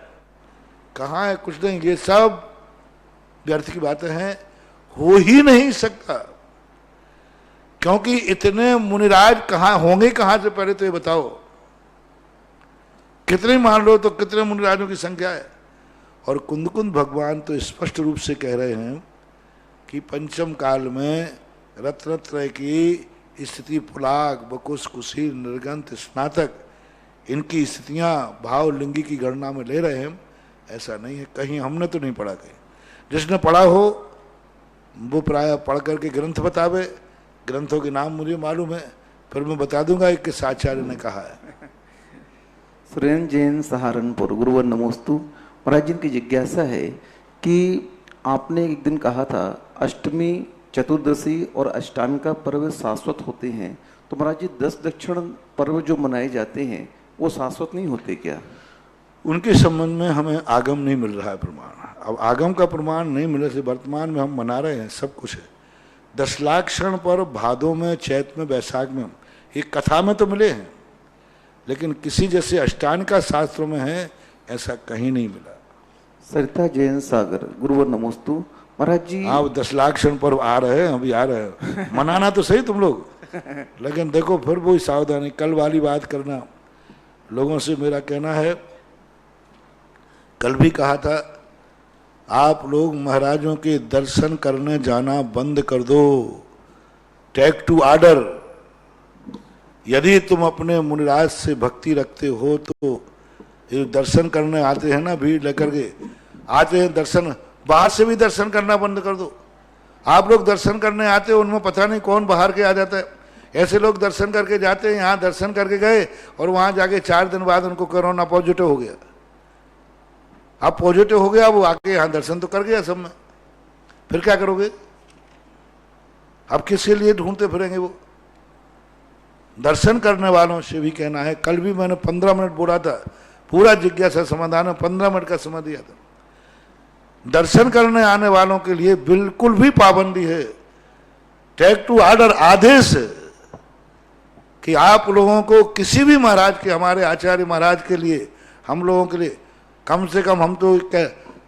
कहाँ है? कुछ नहीं। ये सब व्यर्थ की बातें हैं, हो ही नहीं सकता। क्योंकि इतने मुनिराज कहाँ होंगे, कहाँ से, पहले तो ये बताओ। कितने मान लो तो कितने मुनिराजों की संख्या है। और कुंदकुंद भगवान तो स्पष्ट रूप से कह रहे हैं कि पंचम काल में रत्नत्रय की स्थिति, पुलाग, बकुश, कुशील, निर्गंत, स्नातक, इनकी स्थितियां भावलिंगी की गणना में ले रहे हैं। ऐसा नहीं है, कहीं हमने तो नहीं पढ़ा। कहीं जिसने पढ़ा हो वो प्राय पढ़ करके ग्रंथ बतावे। ग्रंथों के नाम मुझे मालूम है, फिर मैं बता दूंगा एक किस आचार्य ने कहा है। सुरेंद्र जैन, सहारनपुर। गुरुवर नमोस्तु। महाराज जी की जिज्ञासा है कि आपने एक दिन कहा था अष्टमी, चतुर्दशी और अष्टामी का पर्व शाश्वत होते हैं, तो महाराज जी 10 दक्षिण पर्व जो मनाए जाते हैं वो शाश्वत नहीं होते क्या? उनके संबंध में हमें आगम नहीं मिल रहा है प्रमाण। अब आगम का प्रमाण नहीं मिलने से वर्तमान में हम मना रहे हैं, सब कुछ है। 10 लाख क्षण पर भादों में, चैत में, बैसाख में, ये कथा में तो मिले हैं, लेकिन किसी जैसे अष्टांग का शास्त्रों में है ऐसा कहीं नहीं मिला। सरिता जैन, सागर। गुरुवर नमोस्तु। महाराज जी, आप 10 लाख क्षण पर आ रहे हैं, अभी आ रहे हैं, मनाना तो सही तुम लोग, लेकिन देखो फिर वही सावधानी, कल वाली बात करना। लोगों से मेरा कहना है, कल भी कहा था, आप लोग महाराजों के दर्शन करने जाना बंद कर दो। Take to order. यदि तुम अपने मुनिराज से भक्ति रखते हो तो ये दर्शन करने आते हैं ना, भीड़ लेकर के आते हैं, दर्शन बाहर से भी दर्शन करना बंद कर दो। आप लोग दर्शन करने आते हो, उनमें पता नहीं कौन बाहर के आ जाता है। ऐसे लोग दर्शन करके जाते हैं, यहाँ दर्शन करके गए और वहाँ जाके 4 दिन बाद उनको कोरोना पॉजिटिव हो गया। अब पॉजिटिव हो गया, वो आके यहाँ दर्शन तो कर गया सब में, फिर क्या करोगे? अब किसके लिए ढूंढते फिरेंगे? वो दर्शन करने वालों से भी कहना है। कल भी मैंने 15 मिनट बोला था, पूरा जिज्ञासा समाधान में 15 मिनट का समय दिया था। दर्शन करने आने वालों के लिए बिल्कुल भी पाबंदी है, टेक टू ऑर्डर, आदेश, कि आप लोगों को किसी भी महाराज के, हमारे आचार्य महाराज के लिए, हम लोगों के लिए कम से कम हम तो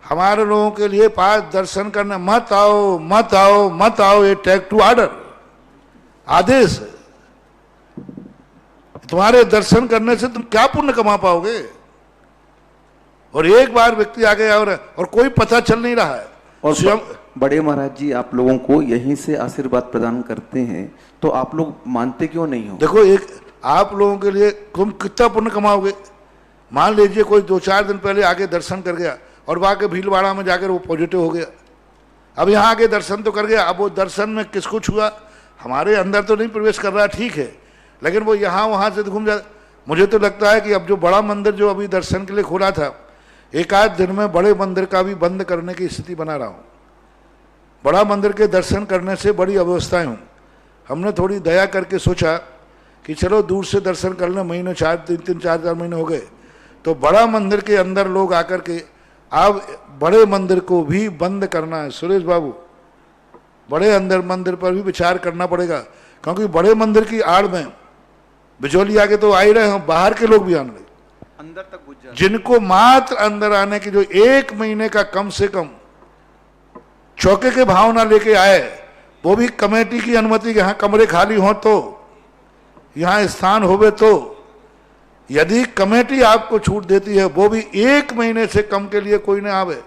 हमारे लोगों के लिए पास दर्शन करने मत आओ मत आओ मत आओ, ये टेक टू ऑर्डर, आदेश है। तुम्हारे दर्शन करने से तुम क्या पुण्य कमा पाओगे? और एक बार व्यक्ति आ गया और कोई पता चल नहीं रहा है। और स्वयं बड़े महाराज जी आप लोगों को यहीं से आशीर्वाद प्रदान करते हैं, तो आप लोग मानते क्यों नहीं हो? देखो, एक आप लोगों के लिए तुम कितना पुण्य कमाओगे? मान लीजिए कोई 2-4 दिन पहले आके दर्शन कर गया और वहां के भीलवाड़ा में जाकर वो पॉजिटिव हो गया। अब यहाँ आके दर्शन तो कर गया, अब वो दर्शन में किसको छुआ? हमारे अंदर तो नहीं प्रवेश कर रहा, ठीक है, लेकिन वो यहाँ वहाँ से घूम जा। मुझे तो लगता है कि अब जो बड़ा मंदिर जो अभी दर्शन के लिए खोला था, एक आध दिन में बड़े मंदिर का भी बंद करने की स्थिति बना रहा हूँ। बड़ा मंदिर के दर्शन करने से बड़ी अव्यवस्थाएं हूँ। हमने थोड़ी दया करके सोचा कि चलो दूर से दर्शन कर लें, महीने 4 महीने हो गए, तो बड़ा मंदिर के अंदर लोग आकर के अब बड़े मंदिर को भी बंद करना है। सुरेश बाबू, बड़े अंदर मंदिर पर भी विचार करना पड़ेगा, क्योंकि बड़े मंदिर की आड़ में बिजौलिया के तो आ ही रहे हैं, बाहर के लोग भी आने लगे, अंदर तक घुस जाते। जिनको मात्र अंदर आने की जो 1 महीने का कम से कम चौके के भावना लेके आए, वो भी कमेटी की अनुमति के यहाँ कमरे खाली हो तो, यहाँ स्थान होवे तो। यदि कमेटी आपको छूट देती है, वो भी 1 महीने से कम के लिए कोई ना आवे।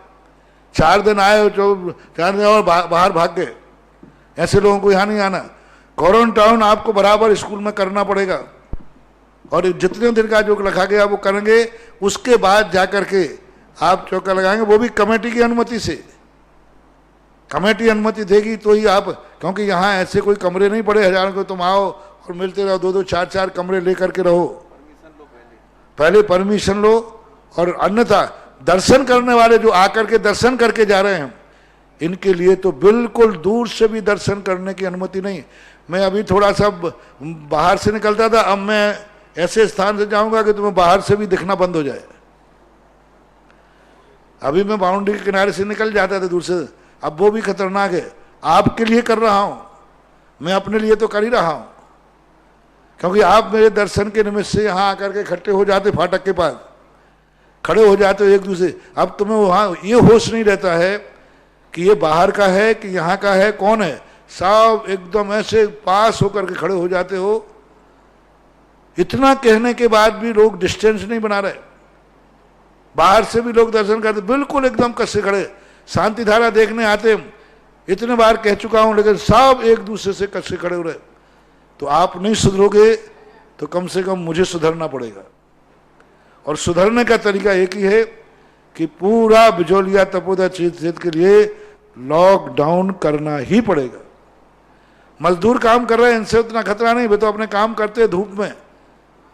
4 दिन आए, 4 दिन और बाहर भाग गए, ऐसे लोगों को यहाँ नहीं आना। क्वारंटाइन आपको बराबर स्कूल में करना पड़ेगा, और जितने दिन का जो रखा गया वो करेंगे, उसके बाद जाकर के आप चौका लगाएंगे, वो भी कमेटी की अनुमति से। कमेटी अनुमति देगी तो ही आप, क्योंकि यहाँ ऐसे कोई कमरे नहीं पड़े हजारों को, तुम आओ और मिलते रहो, 2-2 4-4 कमरे लेकर के रहो। पहले परमिशन लो, और अन्यथा दर्शन करने वाले जो आकर के दर्शन करके जा रहे हैं, इनके लिए तो बिल्कुल दूर से भी दर्शन करने की अनुमति नहीं। मैं अभी थोड़ा सा बाहर से निकलता था, अब मैं ऐसे स्थान से जाऊंगा कि तुम्हें बाहर से भी दिखना बंद हो जाए। अभी मैं बाउंड्री के किनारे से निकल जाता था दूर से, अब वो भी खतरनाक है। आपके लिए कर रहा हूं, मैं अपने लिए तो कर ही रहा हूं, क्योंकि आप मेरे दर्शन के निमित्त से यहाँ आकर के इकट्ठे हो जाते, फाटक के पास खड़े हो जाते हो एक दूसरे। अब तुम्हें वहाँ ये होश नहीं रहता है कि ये बाहर का है कि यहाँ का है, कौन है, सब एकदम ऐसे पास होकर के खड़े हो जाते हो। इतना कहने के बाद भी लोग डिस्टेंस नहीं बना रहे। बाहर से भी लोग दर्शन करते, बिल्कुल एकदम कसे खड़े। शांति धारा देखने आते, इतने बार कह चुका हूं, लेकिन सब एक दूसरे से कसे खड़े हो रहे। तो आप नहीं सुधरोगे तो कम से कम मुझे सुधरना पड़ेगा, और सुधरने का तरीका एक ही है कि पूरा बिजौलिया तपोदा क्षेत्र के लिए लॉकडाउन करना ही पड़ेगा। मजदूर काम कर रहे हैं, इनसे उतना खतरा नहीं, वे तो अपने काम करते हैं धूप में,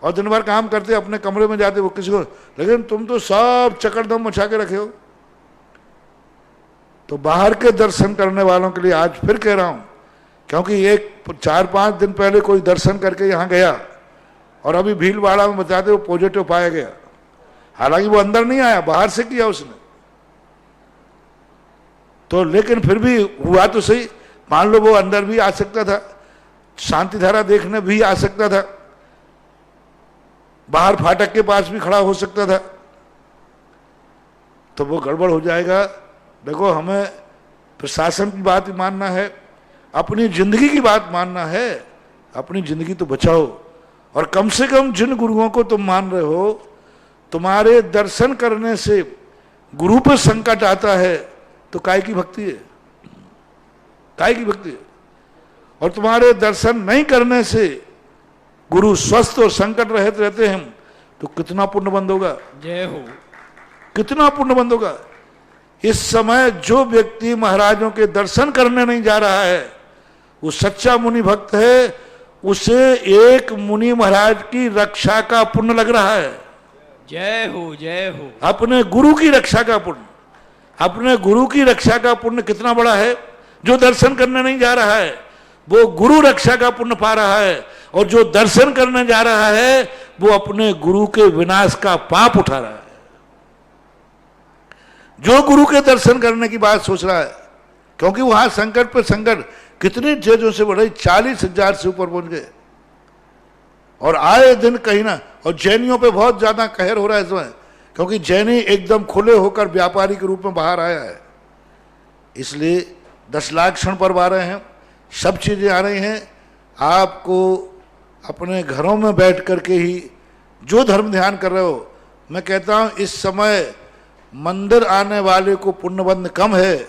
और दिन भर काम करते अपने कमरे में जाते, वो किसी को, लेकिन तुम तो सब चकड़दम मचा के रखे हो। तो बाहर के दर्शन करने वालों के लिए आज फिर कह रहा हूं, क्योंकि एक 4-5 दिन पहले कोई दर्शन करके यहां गया और अभी भीलवाड़ा में बताते वो पॉजिटिव पाया गया। हालांकि वो अंदर नहीं आया, बाहर से किया उसने, तो लेकिन फिर भी हुआ तो सही। मान लो वो अंदर भी आ सकता था, शांति धारा देखने भी आ सकता था, बाहर फाटक के पास भी खड़ा हो सकता था, तो वो गड़बड़ हो जाएगा। देखो, हमें प्रशासन की बात मानना है, अपनी जिंदगी की बात मानना है। अपनी जिंदगी तो बचाओ, और कम से कम जिन गुरुओं को तुम मान रहे हो, तुम्हारे दर्शन करने से गुरु पर संकट आता है तो काय की भक्ति है, काय की भक्ति है। और तुम्हारे दर्शन नहीं करने से गुरु स्वस्थ और संकट रहित रहते हैं तो कितना पुण्य बंद होगा। जय हो। कितना पुण्य बंद होगा। इस समय जो व्यक्ति महाराजों के दर्शन करने नहीं जा रहा है वो सच्चा मुनि भक्त है, उसे एक मुनि महाराज की रक्षा का पुण्य लग रहा है। जय हो, जय हो। अपने गुरु की रक्षा का पुण्य, अपने गुरु की रक्षा का पुण्य कितना बड़ा है। जो दर्शन करने नहीं जा रहा है वो गुरु रक्षा का पुण्य पा रहा है, और जो दर्शन करने जा रहा है वो अपने गुरु के विनाश का पाप उठा रहा है। जो गुरु के दर्शन करने की बात सोच रहा है, क्योंकि वहां संकट पे संकट कितनी चीजों से बढ़ रही, 40,000 से ऊपर पहुंच गए, और आए दिन कहीं ना, और जैनियों पे बहुत ज्यादा कहर हो रहा है इस समय, क्योंकि जैनी एकदम खुले होकर व्यापारी के रूप में बाहर आया है। इसलिए 10 लाख क्षण पर्व आ रहे हैं, सब चीज़ें आ रही हैं। आपको अपने घरों में बैठ कर के ही जो धर्म ध्यान कर रहे हो, मैं कहता हूँ इस समय मंदिर आने वाले को पुण्यबंध कम है,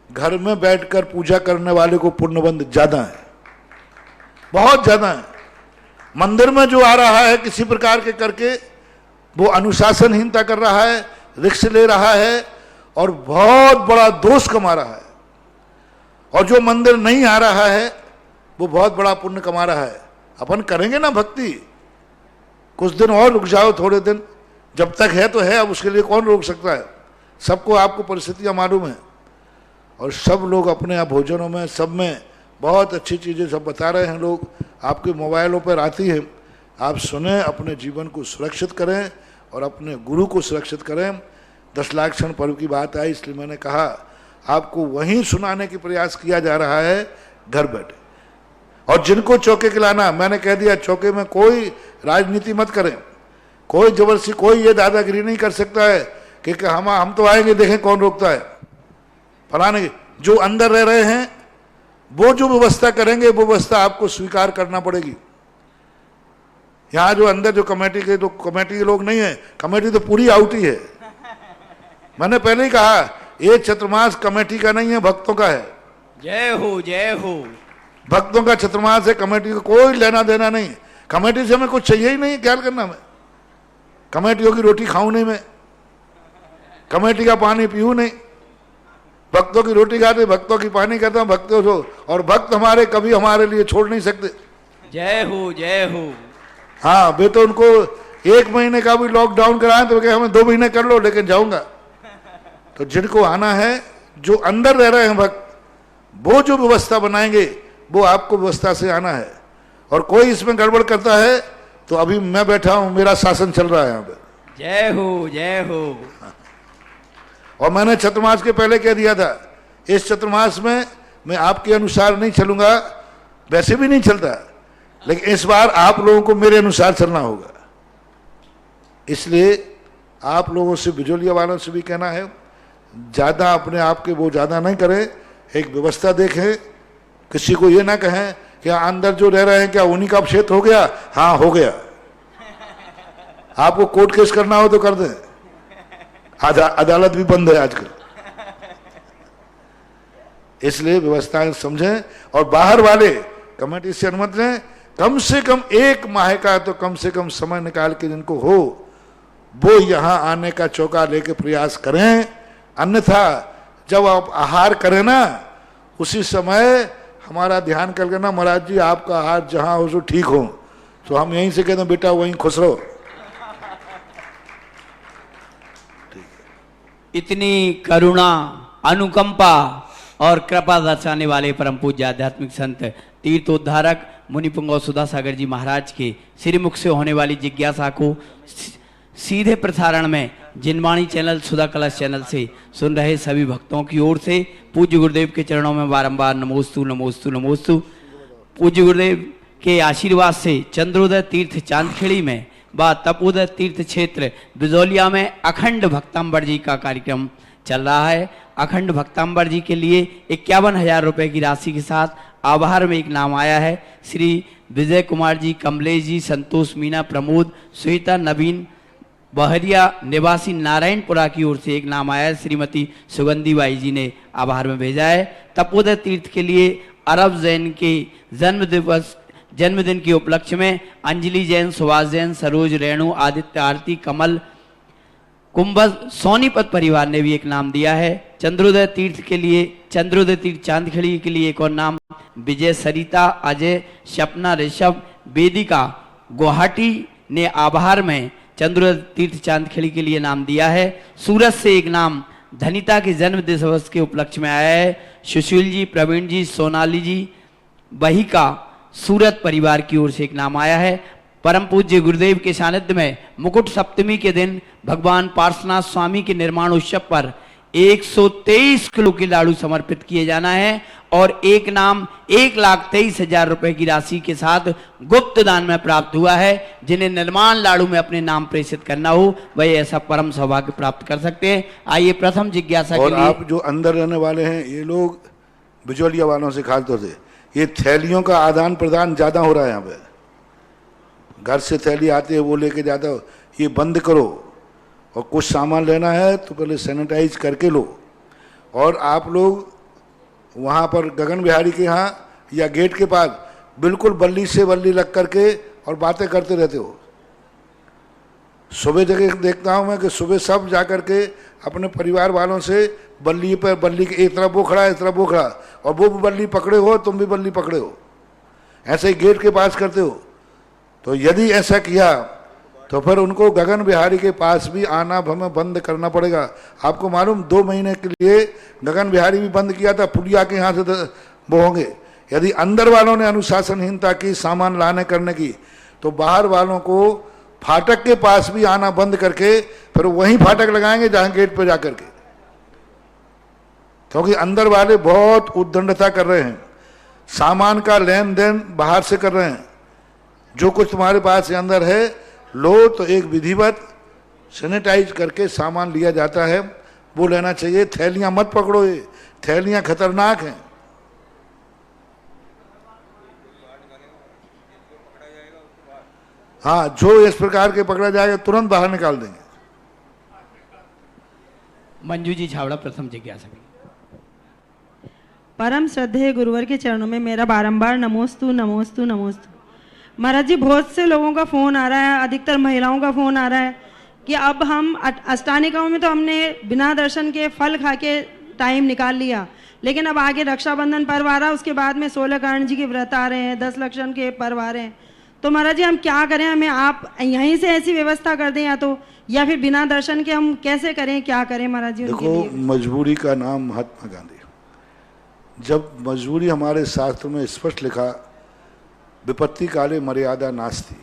घर में बैठकर पूजा करने वाले को पुण्यबंध ज़्यादा है, बहुत ज़्यादा है। मंदिर में जो आ रहा है किसी प्रकार के करके, वो अनुशासनहीनता कर रहा है, रिक्स ले रहा है और बहुत बड़ा दोष कमा रहा है। और जो मंदिर नहीं आ रहा है वो बहुत बड़ा पुण्य कमा रहा है। अपन करेंगे ना भक्ति, कुछ दिन और रुक जाओ, थोड़े दिन, जब तक है तो है, अब उसके लिए कौन रोक सकता है। सबको आपको परिस्थितियां मालूम है और सब लोग अपने यहाँ भोजनों में सब में बहुत अच्छी चीज़ें सब बता रहे हैं। लोग आपके मोबाइलों पर आती है, आप सुने, अपने जीवन को सुरक्षित करें और अपने गुरु को सुरक्षित करें। 10 लाख क्षण पर्व की बात आई, इसलिए मैंने कहा आपको वहीं सुनाने की प्रयास किया जा रहा है घर बैठे। और जिनको चौके के लाना, मैंने कह दिया चौके में कोई राजनीति मत करें, कोई जबरदस्ती, कोई ये दादागिरी नहीं कर सकता है कि हम तो आएंगे, देखें कौन रोकता है फलाने। जो अंदर रह रहे हैं वो जो व्यवस्था करेंगे वो व्यवस्था आपको स्वीकार करना पड़ेगी। यहाँ जो अंदर जो कमेटी के लोग नहीं है, कमेटी तो पूरी आउट ही है। मैंने पहले ही कहा ये चतुर्मास कमेटी का नहीं है, भक्तों का है। जय हो जय हो। भक्तों का चतुर्मास है, कमेटी को कोई लेना देना नहीं। कमेटी से हमें कुछ चाहिए ही नहीं, क्या करना मैं। कमेटियों की रोटी खाऊं नहीं मैं, कमेटी का पानी पीऊं नहीं। भक्तों की रोटी खाते, भक्तों की पानी कहता हूं, भक्तों को, और भक्त हमारे कभी हमारे लिए छोड़ नहीं सकते। जय हो जय हो। हाँ वे तो उनको 1 महीने का भी लॉकडाउन कराएं तो कहे हमें 2 महीने कर लो, लेकिन जाऊंगा। तो जिनको आना है, जो अंदर रह रहे हैं भक्त, वो जो व्यवस्था बनाएंगे वो आपको व्यवस्था से आना है। और कोई इसमें गड़बड़ करता है तो अभी मैं बैठा हूं, मेरा शासन चल रहा है यहाँ पे। जय हो जय हो। और मैंने चतुर्मास के पहले कह दिया था, इस चतुर्मास में मैं आपके अनुसार नहीं चलूंगा, वैसे भी नहीं चलता, लेकिन इस बार आप लोगों को मेरे अनुसार चलना होगा। इसलिए आप लोगों से, बिजोलिया वालों से भी कहना है, ज़्यादा अपने आप के वो ज़्यादा नहीं करें, एक व्यवस्था देखें। किसी को ये ना कहें कि अंदर जो रह रहे हैं क्या उन्हीं का अपक्षेत्र हो गया। हाँ हो गया, आपको कोर्ट केस करना हो तो कर दें, अदालत भी बंद है आजकल। इसलिए व्यवस्थाएं समझें और बाहर वाले कमेटी से अनुमति लें। कम से कम 1 माह का तो कम से कम समय निकाल के जिनको हो वो यहां आने का चौका लेके प्रयास करें। अन्यथा जब आप आहार करें ना, उसी समय हमारा ध्यान कर लेना, महाराज जी आपका आहार जहां हो सो ठीक हो, तो हम यहीं से कहते हैं बेटा वहीं खुश रहो। इतनी करुणा, अनुकंपा और कृपा दर्शाने वाले परम पूज्य आध्यात्मिक संत तीर्थोद्धारक मुनि पुंगव सुधा सागर जी महाराज के श्रीमुख से होने वाली जिज्ञासा को सीधे प्रसारण में जिनवाणी चैनल, सुधा कलश चैनल से सुन रहे सभी भक्तों की ओर से पूज्य गुरुदेव के चरणों में बारंबार नमोस्तु नमोस्तु नमोस्तु। पूज्य गुरुदेव के आशीर्वाद से चंद्रोदय तीर्थ चांदखेड़ी में व तपोदय तीर्थ क्षेत्र बिजौलिया में अखंड भक्तांबर जी का कार्यक्रम चल रहा है। अखंड भक्तांबर जी के लिए 51,000 रुपए की राशि के साथ आभार में एक नाम आया है। श्री विजय कुमार जी, कमलेश जी, संतोष मीना, प्रमोद, श्वेता, नवीन, बहरिया निवासी नारायणपुरा की ओर से एक नाम आया है। श्रीमती सुगंधी बाई जी ने आभार में भेजा है। तपोदय तीर्थ के लिए अरब जैन के जन्मदिन के उपलक्ष्य में अंजलि जैन, सुभाष जैन, सरोज, रेणु, आदित्य, आरती, कमल, कुंभज, सोनीपत परिवार ने भी एक नाम दिया है। चंद्रोदय तीर्थ के लिए, चंद्रोदय तीर्थ चांदखेड़ी के लिए एक और नाम विजय, सरिता, अजय, सपना, ऋषभ, वेदिका गुवाहाटी ने आभार में चंद्रोदय तीर्थ चांदखेड़ी के लिए नाम दिया है। सूरत से एक नाम धनिता के जन्म दिवस के उपलक्ष्य में आया है। सुशील जी, प्रवीण जी, सोनाली जी, बहिका सूरत परिवार की ओर से एक नाम आया है। परम पूज्य गुरुदेव के सानिध्य में मुकुट सप्तमी के दिन भगवान पार्श्वनाथ स्वामी के निर्माण उत्सव पर 123 किलो के लाड़ू समर्पित किए जाना है और एक नाम 1,23,000 रुपए की राशि के साथ गुप्त दान में प्राप्त हुआ है। जिन्हें निर्माण लाड़ू में अपने नाम प्रेषित करना हो वह ऐसा परम सौभाग्य प्राप्त कर सकते हैं। आइए प्रथम जिज्ञासा के और लिए। आप जो अंदर रहने वाले हैं ये लोग बिचौलिया वालों से खास तौर से ये थैलियों का आदान प्रदान ज्यादा हो रहा है। यहाँ पे घर से थैली आती है वो लेके जाता हो, ये बंद करो। और कुछ सामान लेना है तो पहले सैनिटाइज करके लो। और आप लोग वहाँ पर गगन बिहारी के यहाँ या गेट के पास बिल्कुल बल्ली से बल्ली लग करके और बातें करते रहते हो। सुबह जगह देखता हूँ मैं कि सुबह सब जा करके अपने परिवार वालों से बल्ली पर बल्ली के एक तरफ वो खड़ा है, एक तरफ वो खड़ा, और वो भी बल्ली पकड़े हो, तुम भी बल्ली पकड़े हो, ऐसे ही गेट के पास करते हो। तो यदि ऐसा किया तो फिर उनको गगन बिहारी के पास भी आना हमें बंद करना पड़ेगा। आपको मालूम 2 महीने के लिए गगन बिहारी भी बंद किया था, पुलिया के यहाँ से वो होंगे। यदि अंदर वालों ने अनुशासनहीनता की, सामान लाने करने की, तो बाहर वालों को फाटक के पास भी आना बंद करके फिर वहीं फाटक लगाएंगे जहां गेट पर जाकर के। क्योंकि अंदर वाले बहुत उद्दंडता कर रहे हैं, सामान का लेन देन बाहर से कर रहे हैं। जो कुछ तुम्हारे पास अंदर है लो, तो एक विधिवत सैनिटाइज करके सामान लिया जाता है वो लेना चाहिए। थैलियां मत पकड़ो, ये थैलियां खतरनाक हैं। हाँ, जो इस प्रकार के पकड़ा जाएगा तुरंत बाहर निकाल देंगे। मंजू जी छावड़ा प्रथम जिज्ञासा। परम श्रद्धेय गुरुवर के चरणों में मेरा बारंबार नमोस्तु नमोस्तु नमोस्तु। महाराज जी, बहुत से लोगों का फोन आ रहा है, अधिकतर महिलाओं का फोन आ रहा है कि अब हम अष्टानिकाओं में तो हमने बिना दर्शन के फल खा के टाइम निकाल लिया, लेकिन अब आगे रक्षाबंधन पर्व आ रहा है, उसके बाद में 16 कर्ण जी के व्रत आ रहे हैं, 10 लक्षण के पर्व आ रहे हैं। तो महाराज जी हम क्या करें? हमें आप यहीं से ऐसी व्यवस्था कर दें या फिर बिना दर्शन के हम कैसे करें, क्या करें महाराज जी? देखो, मजबूरी का नाम महात्मा गांधी। जब मजबूरी हमारे शास्त्र में स्पष्ट लिखा, विपत्ति काले मर्यादा नास्ति।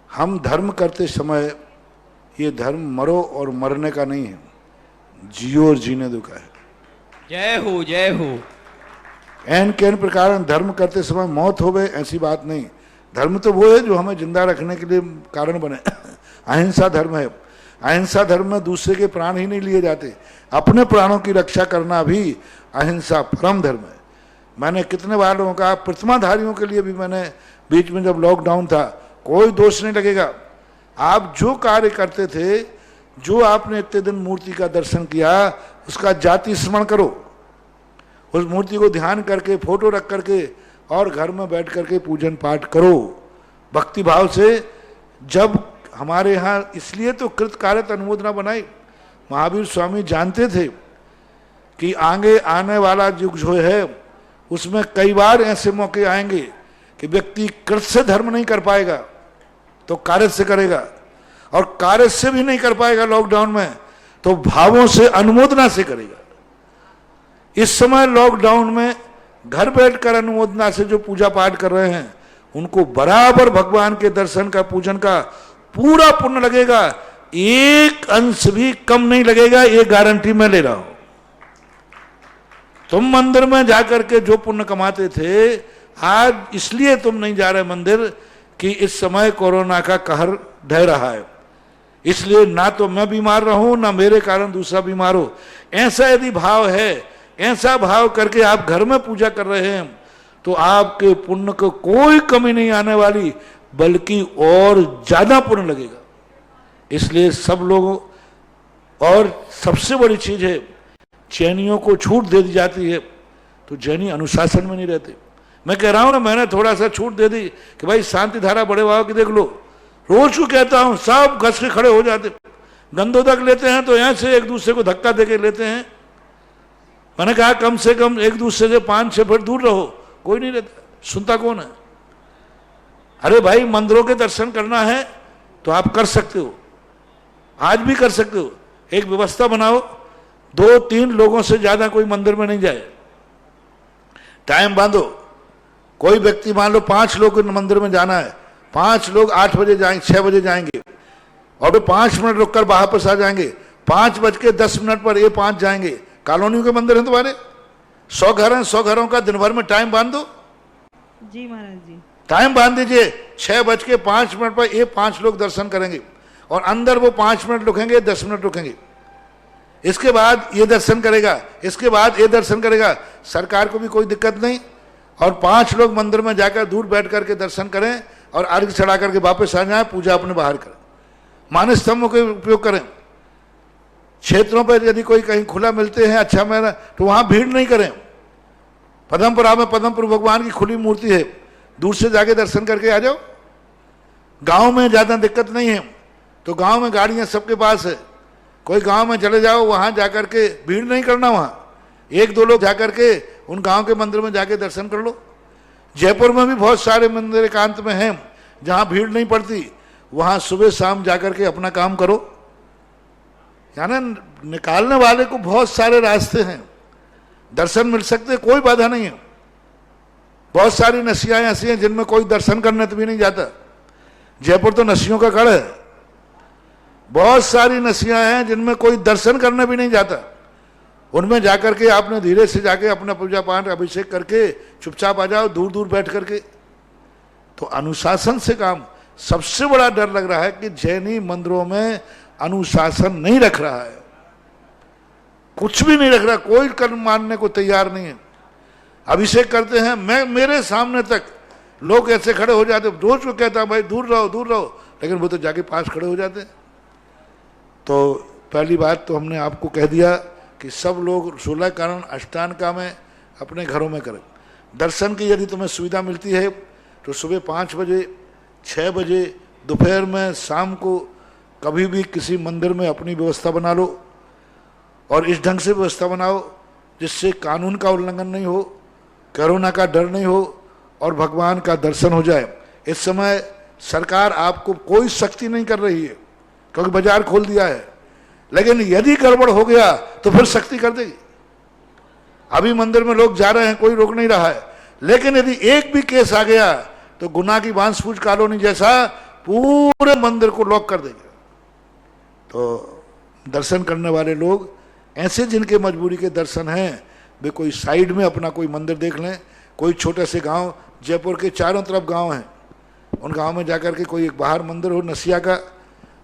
हम धर्म करते समय ये धर्म मरो और मरने का नहीं है, जियो और जीने दो का है। जय हो जय हो। एन के एन प्रकार धर्म करते समय मौत हो गए ऐसी बात नहीं। धर्म तो वो है जो हमें जिंदा रखने के लिए कारण बने। अहिंसा धर्म है। अहिंसा धर्म में दूसरे के प्राण ही नहीं लिए जाते, अपने प्राणों की रक्षा करना भी अहिंसा परम धर्म है। मैंने कितने बार लोगों का, प्रतिमाधारियों के लिए भी मैंने बीच में जब लॉकडाउन था, कोई दोष नहीं लगेगा। आप जो कार्य करते थे, जो आपने इतने दिन मूर्ति का दर्शन किया, उसका जाति स्मरण करो। उस मूर्ति को ध्यान करके, फोटो रख करके और घर में बैठ करके पूजन पाठ करो भक्ति भाव से। जब हमारे यहाँ इसलिए तो कृतकार्यत अनुमोदना बनाई, महावीर स्वामी जानते थे कि आगे आने वाला युग जो है उसमें कई बार ऐसे मौके आएंगे कि व्यक्ति कृत से धर्म नहीं कर पाएगा तो कार्य से करेगा, और कार्य से भी नहीं कर पाएगा लॉकडाउन में तो भावों से, अनुमोदना से करेगा। इस समय लॉकडाउन में घर बैठकर अनुमोदना से जो पूजा पाठ कर रहे हैं उनको बराबर भगवान के दर्शन का, पूजन का पूरा पुण्य लगेगा, एक अंश भी कम नहीं लगेगा, ये गारंटी मैं ले रहा हूं। तुम मंदिर में जाकर के जो पुण्य कमाते थे, आज इसलिए तुम नहीं जा रहे मंदिर कि इस समय कोरोना का कहर ढह रहा है, इसलिए ना तो मैं बीमार रहूं ना मेरे कारण दूसरा बीमार हो। ऐसा यदि भाव है, ऐसा भाव करके आप घर में पूजा कर रहे हैं तो आपके पुण्य को कोई कमी नहीं आने वाली, बल्कि और ज्यादा पुण्य लगेगा। इसलिए सब लोगों, और सबसे बड़ी चीज है, जैनियों को छूट दे दी जाती है तो जैनी अनुशासन में नहीं रहते। मैं कह रहा हूं ना, मैंने थोड़ा सा छूट दे दी कि भाई शांति धारा बड़े भाव की देख लो, रोज को कहता हूं, सब घस के खड़े हो जाते, गंदोदक लेते हैं तो यहां से एक दूसरे को धक्का देके लेते हैं। मैंने कहा कम से कम एक दूसरे से 5-6 फीट दूर रहो, कोई नहीं रहता, सुनता कौन है? अरे भाई, मंदिरों के दर्शन करना है तो आप कर सकते हो, आज भी कर सकते हो। एक व्यवस्था बनाओ, 2-3 लोगों से ज्यादा कोई मंदिर में नहीं जाए, टाइम बांधो। कोई व्यक्ति मान लो 5 लोग मंदिर में जाना है, 5 लोग 8 बजे जाएंगे, 6 बजे जाएंगे और वे 5 मिनट रुककर वापस आ जाएंगे। 5:10 पर ये 5 जाएंगे। कॉलोनियों के मंदिर हैं तुम्हारे, 100 घर हैं, 100 घरों का दिन भर में टाइम बांध दो, जी महाराज जी। टाइम बांध दीजिए। 6:05 पर ये 5 लोग दर्शन करेंगे और अंदर वो 5 मिनट रुकेंगे, 10 मिनट रुकेंगे, इसके बाद ये दर्शन करेगा, इसके बाद ये दर्शन करेगा, सरकार को भी कोई दिक्कत नहीं। और 5 लोग मंदिर में जाकर दूर बैठ करके दर्शन करें और अर्घ चढ़ा करके वापस आ जाए, पूजा अपने बाहर करें, मानस स्तंभों का उपयोग करें। क्षेत्रों पर यदि कोई कहीं खुला मिलते हैं अच्छा मेरा, तो वहां भीड़ नहीं करें। पदमपुरा में पदमपुर भगवान की खुली मूर्ति है, दूर से जाके दर्शन करके आ जाओ। गांव में ज्यादा दिक्कत नहीं है, तो गांव में गाड़ियां सबके पास है, कोई गांव में चले जाओ, वहां जाकर के भीड़ नहीं करना, वहां 1-2 लोग जाकर के उन गांव के मंदिर में जाके दर्शन कर लो। जयपुर में भी बहुत सारे मंदिर एकांत में हैं जहां भीड़ नहीं पड़ती, वहां सुबह शाम जाकर के अपना काम करो। यानी निकालने वाले को बहुत सारे रास्ते हैं, दर्शन मिल सकते, कोई बाधा नहीं है। बहुत सारी नसियां ऐसी हैं जिनमें कोई दर्शन करने भी नहीं जाता। जयपुर तो नसियों का गढ़ है, बहुत सारी नसियां हैं जिनमें कोई दर्शन करने भी नहीं जाता। उनमें जाकर के आपने धीरे से जाके अपना पूजा पाठ अभिषेक करके चुपचाप आ जाओ, दूर दूर बैठ करके। तो अनुशासन से काम। सबसे बड़ा डर लग रहा है कि जैनी मंदिरों में अनुशासन नहीं रख रहा है, कुछ भी नहीं रख रहा, कोई कर्म मानने को तैयार नहीं है। अभिषेक करते हैं, मैं मेरे सामने तक लोग ऐसे खड़े हो जाते, रोज को कहता भाई दूर रहो दूर रहो, लेकिन वो तो जाके पास खड़े हो जाते हैं। तो पहली बात तो हमने आपको कह दिया कि सब लोग 16 कारण अष्टांगा में अपने घरों में करें। दर्शन की यदि तुम्हें सुविधा मिलती है तो सुबह 5 बजे, 6 बजे, दोपहर में, शाम को कभी भी किसी मंदिर में अपनी व्यवस्था बना लो और इस ढंग से व्यवस्था बनाओ जिससे कानून का उल्लंघन नहीं हो, कोरोना का डर नहीं हो और भगवान का दर्शन हो जाए। इस समय सरकार आपको कोई सख्ती नहीं कर रही है क्योंकि बाजार खोल दिया है, लेकिन यदि गड़बड़ हो गया तो फिर सख्ती कर देगी। अभी मंदिर में लोग जा रहे हैं, कोई रोक नहीं रहा है, लेकिन यदि एक भी केस आ गया तो गुना की बांसफूस कॉलोनी जैसा पूरे मंदिर को लॉक कर देगा। तो दर्शन करने वाले लोग ऐसे जिनके मजबूरी के दर्शन हैं वे कोई साइड में अपना कोई मंदिर देख लें। कोई छोटे से गांव, जयपुर के चारों तरफ गांव हैं, उन गांव में जाकर के कोई एक बाहर मंदिर हो, नसिया का,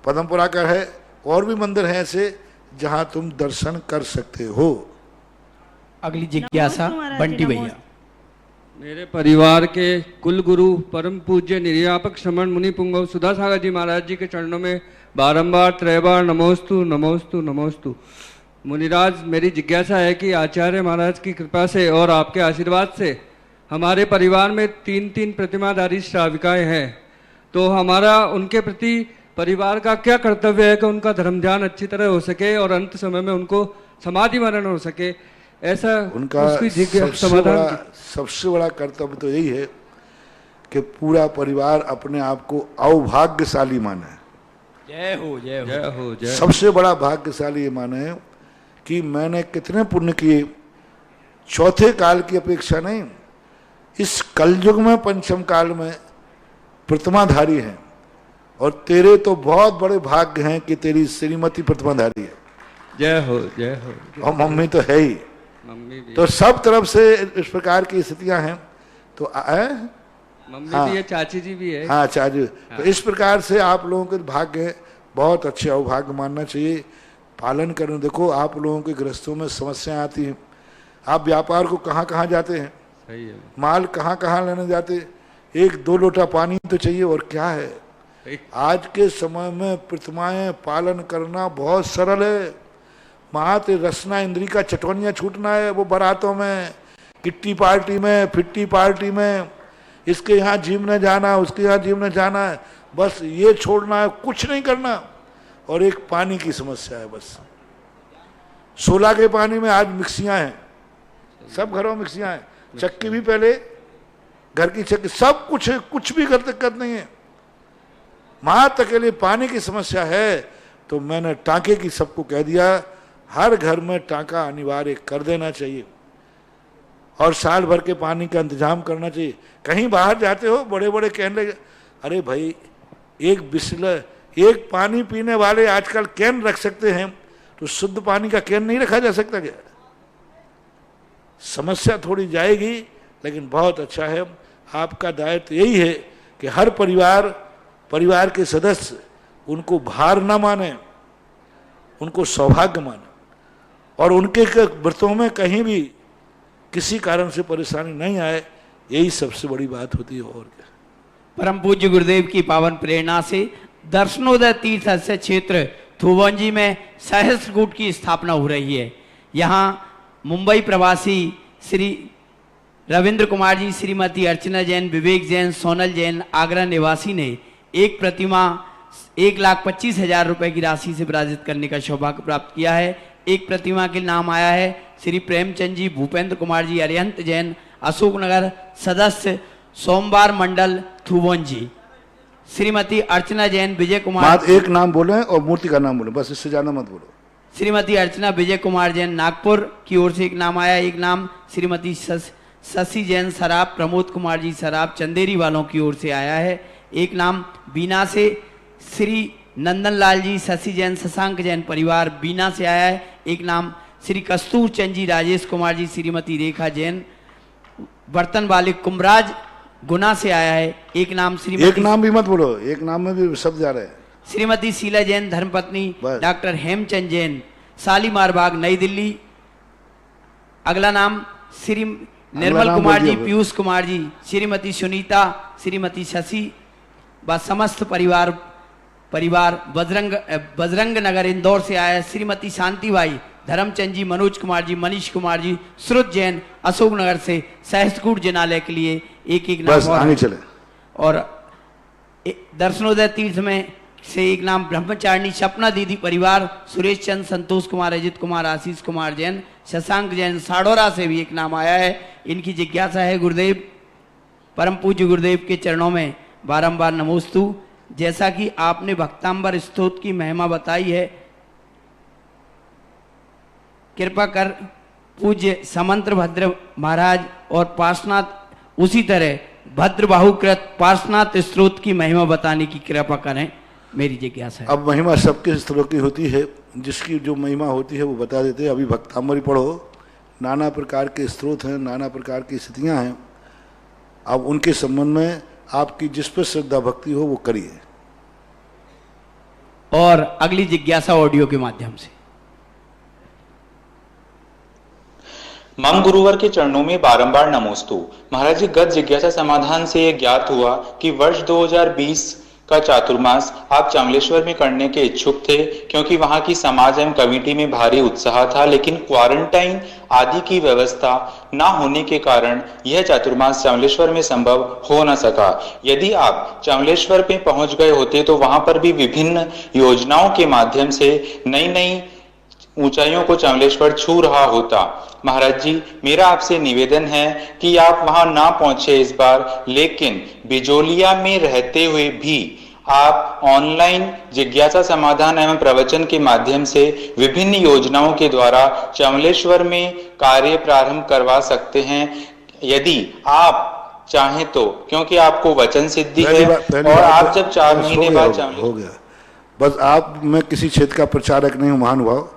पदमपुरा का है, और भी मंदिर हैं ऐसे जहां तुम दर्शन कर सकते हो। अगली जिज्ञासा बंटी भैया। मेरे परिवार के कुल गुरु परम पूज्य निर्यापक श्रमण मुनि पुंगव सुधा सागर जी महाराज जी के चरणों में बारंबार 3 बार नमोस्तु नमोस्तु नमोस्तु। मुनिराज, मेरी जिज्ञासा है कि आचार्य महाराज की कृपा से और आपके आशीर्वाद से हमारे परिवार में 3 प्रतिमाधारी श्राविकाएं हैं, तो हमारा उनके प्रति परिवार का क्या कर्तव्य है कि उनका धर्म ध्यान अच्छी तरह हो सके और अंत समय में उनको समाधि मरण हो सके, ऐसा उनका सबसे बड़ा कर्तव्य तो यही है कि पूरा परिवार अपने आप को अभाग्यशाली माने। जय हो जय हो जय हो जय। सबसे बड़ा भाग्यशाली ये माने कि मैंने कितने पुण्य किए, चौथे काल की अपेक्षा नहीं, इस कलयुग में पंचम काल में प्रतिमाधारी हैं, और तेरे तो बहुत बड़े भाग्य हैं कि तेरी श्रीमती प्रतिमाधारी है। जय हो जय हो। और मम्मी तो है ही, मम्मी भी, तो सब तरफ से इस प्रकार की स्थितियां हैं। तो मम्मी हाँ, भी है, चाची जी भी है। हाँ चाची। हाँ। तो इस प्रकार से आप लोगों के भाग्य बहुत अच्छे अवभाग्य मानना चाहिए, पालन करना। देखो आप लोगों के गृहस्थों में समस्याएं आती हैं, आप व्यापार को कहाँ कहाँ जाते हैं, सही है, माल कहाँ कहाँ लेने जाते, 1-2 लोटा पानी तो चाहिए, और क्या है। आज के समय में प्रतिमाएं पालन करना बहुत सरल है। मात्र रसना इंद्री का चटवनिया छूटना है, वो बारातों में, किट्टी पार्टी में, फिट्टी पार्टी में, इसके यहाँ जिमने जाना, उसके यहाँ जिमने जाना है, बस ये छोड़ना है, कुछ नहीं करना। और एक पानी की समस्या है बस। 16 के पानी में आज मिक्सियां हैं, सब घरों में मिक्सियां हैं, चक्की भी पहले घर की चक्की, सब कुछ है, कुछ भी कर दिक्कत नहीं है। मात्र के लिए पानी की समस्या है, तो मैंने टांके की सबको कह दिया, हर घर में टांका अनिवार्य कर देना चाहिए और साल भर के पानी का इंतजाम करना चाहिए। कहीं बाहर जाते हो, बड़े बड़े कैन ले, अरे भाई एक बिस्लर, एक पानी पीने वाले आजकल कैन रख सकते हैं, तो शुद्ध पानी का कैन नहीं रखा जा सकता क्या? समस्या थोड़ी जाएगी, लेकिन बहुत अच्छा है। आपका दायित्व यही है कि हर परिवार के सदस्य उनको भार न माने, उनको सौभाग्य माने, और उनके व्रतों में कहीं भी किसी कारण से परेशानी नहीं आए, यही सबसे बड़ी बात होती है। और क्या। परम पूज्य गुरुदेव की पावन प्रेरणा से दर्शनोदय तीर्थ से क्षेत्र थुवंजी में सहस्त्रकूट की स्थापना हो रही है। यहाँ मुंबई प्रवासी श्री रविंद्र कुमार जी, श्रीमती अर्चना जैन, विवेक जैन, सोनल जैन, आगरा निवासी ने एक प्रतिमा 1,25,000 रुपए की राशि से विराजित करने का सौभाग्य प्राप्त किया है। एक प्रतिमा के नाम आया है श्री प्रेमचंद जी, भूपेंद्र कुमार जी, अरिहंत जैन, अशोकनगर सदस्य, सोमवार मंडल थुवंजी। श्रीमती अर्चना जैन, विजय कुमार, एक नाम बोले और मूर्ति का नाम बोले, बस इससे ज्यादा मत बोलो। श्रीमती अर्चना विजय कुमार जैन नागपुर की ओर से एक नाम आया। एक नाम श्रीमती शशि जैन सराब, प्रमोद कुमार जी सराब, चंदेरी वालों की ओर से आया है। एक नाम बीना से श्री नंदन लाल जी, शशि जैन, शशांक जैन परिवार बीना से आया है। एक नाम श्री कस्तूर चंद जी, राजेश कुमार जी, श्रीमती रेखा जैन, बर्तन वाले कुमराज गुना से आया है। एक नाम श्रीमती, एक नाम भी मत बोलो, एक नाम में भी शब्द जा रहे हैं। श्रीमती शीला जैन, धर्मपत्नी डॉक्टर हेमचंद जैन, शालीमार बाग, नई दिल्ली। अगला नाम श्री निर्मल कुमार जी, पीयूष कुमार जी, श्रीमती सुनीता, श्रीमती शशि व समस्त परिवार बजरंग नगर इंदौर से आया है। श्रीमती शांतिबाई, धर्मचंद जी, मनोज कुमार जी, मनीष कुमार जी, श्रुत जैन, अशोकनगर से सहस्त्रकूट जिनालय के लिए एक नाम आगे चले। और दर्शनोदय तीर्थ में से एक नाम ब्रह्मचारिणी सपना दीदी परिवार, सुरेश चंद, संतोष कुमार, अजित कुमार, आशीष कुमार जैन, शशांक जैन साड़ोरा से भी एक नाम आया है। इनकी जिज्ञासा है गुरुदेव, परम पूज्य गुरुदेव के चरणों में बारंबार नमोस्तु। जैसा कि आपने भक्तांबर स्तोत्र की महिमा बताई है, कृपा कर पूज्य समंत्र भद्र महाराज और पार्श्वनाथ उसी तरह भद्र बाहुकृत पार्श्वनाथ स्तोत्र की महिमा बताने की कृपा करें, मेरी जिज्ञासा है। अब महिमा सबके स्तरों की होती है, जिसकी जो महिमा होती है वो बता देते हैं। अभी भक्तांबर ही पढ़ो, नाना प्रकार के स्रोत हैं, नाना प्रकार की स्थितियां हैं। अब उनके संबंध में आपकी जिस पर श्रद्धा भक्ति हो वो करिए। और अगली जिज्ञासा ऑडियो के माध्यम से। मम गुरुवर के चरणों में बारंबार नमोस्तु। महाराज जी, गत जिज्ञासा समाधान से यह ज्ञात हुआ कि वर्ष 2020 का चातुर्मास आप चामलेश्वर में करने के इच्छुक थे, क्योंकि वहां की समाज एवं कमेटी में भारी उत्साह था, लेकिन क्वारंटाइन आदि की व्यवस्था ना होने के कारण यह चातुर्मास चामलेश्वर में संभव हो न सका। यदि आप चामलेश्वर में पहुंच गए होते तो वहां पर भी विभिन्न योजनाओं के माध्यम से नई नई ऊंचाइयों को चामलेश्वर छू रहा होता। महाराज जी, मेरा आपसे निवेदन है कि आप वहां ना पहुंचे इस बार, लेकिन बिजोलिया में रहते हुए भी आप ऑनलाइन जिज्ञासा समाधान एवं प्रवचन के माध्यम से विभिन्न योजनाओं के द्वारा चामलेश्वर में कार्य प्रारंभ करवा सकते हैं, यदि आप चाहें तो, क्योंकि आपको वचन सिद्धि है। और आप जब 4 महीने बाद हो गया, बस आप, मैं किसी क्षेत्र का प्रचारक नहीं हूं महानुभाव।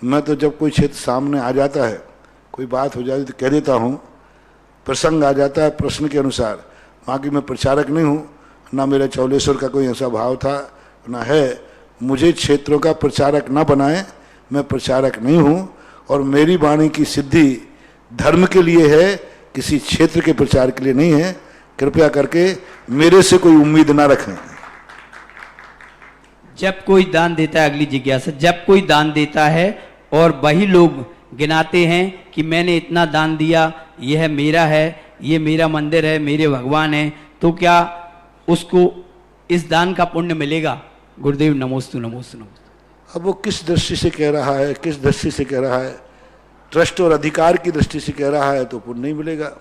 मैं तो जब कोई क्षेत्र सामने आ जाता है, कोई बात हो जाती तो कह देता हूँ, प्रसंग आ जाता है प्रश्न के अनुसार। बाकी मैं प्रचारक नहीं हूँ, ना मेरा चौलेश्वर का कोई ऐसा भाव था ना है। मुझे क्षेत्रों का प्रचारक ना बनाए, मैं प्रचारक नहीं हूँ। और मेरी वाणी की सिद्धि धर्म के लिए है, किसी क्षेत्र के प्रचार के लिए नहीं है। कृपया करके मेरे से कोई उम्मीद ना रखें। जब कोई दान देता है, अगली जिज्ञासा, जब कोई दान देता है और वही लोग गिनाते हैं कि मैंने इतना दान दिया, यह मेरा है, ये मेरा मंदिर है, मेरे भगवान है, तो क्या उसको इस दान का पुण्य मिलेगा? गुरुदेव नमोस्तु नमोस्तु नमोस्तु। अब वो किस दृष्टि से कह रहा है, किस दृष्टि से कह रहा है? ट्रस्ट और अधिकार की दृष्टि से कह रहा है तो पुण्य नहीं मिलेगा,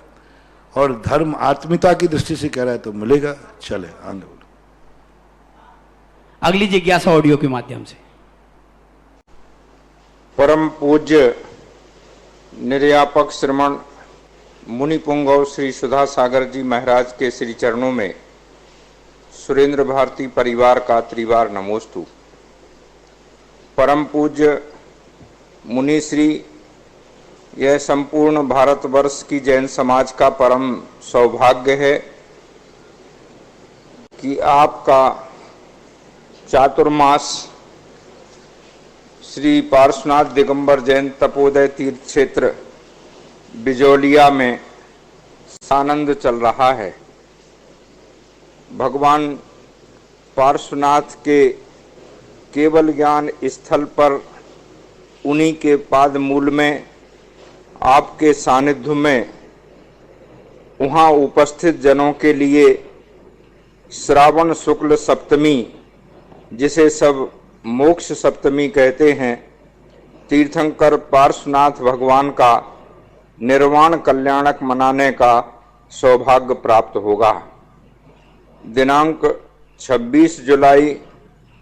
और धर्म आत्मीयता की दृष्टि से कह रहा है तो मिलेगा। चले आगे बोलो। अगली जिज्ञासा ऑडियो के माध्यम से। परम पूज्य निर्यापक श्रमण मुनि पुंगव श्री सुधा सागर जी महाराज के श्री चरणों में सुरेंद्र भारती परिवार का त्रिवार नमोस्तु। परम पूज्य मुनि श्री यह संपूर्ण भारतवर्ष की जैन समाज का परम सौभाग्य है कि आपका चातुर्मास श्री पार्श्वनाथ दिगंबर जैन तपोदय तीर्थ क्षेत्र बिजोलिया में आनंद चल रहा है। भगवान पार्श्वनाथ के केवल ज्ञान स्थल पर उन्हीं के पाद मूल में आपके सानिध्य में वहाँ उपस्थित जनों के लिए श्रावण शुक्ल सप्तमी, जिसे सब मोक्ष सप्तमी कहते हैं, तीर्थंकर पार्श्वनाथ भगवान का निर्वाण कल्याणक मनाने का सौभाग्य प्राप्त होगा। दिनांक 26 जुलाई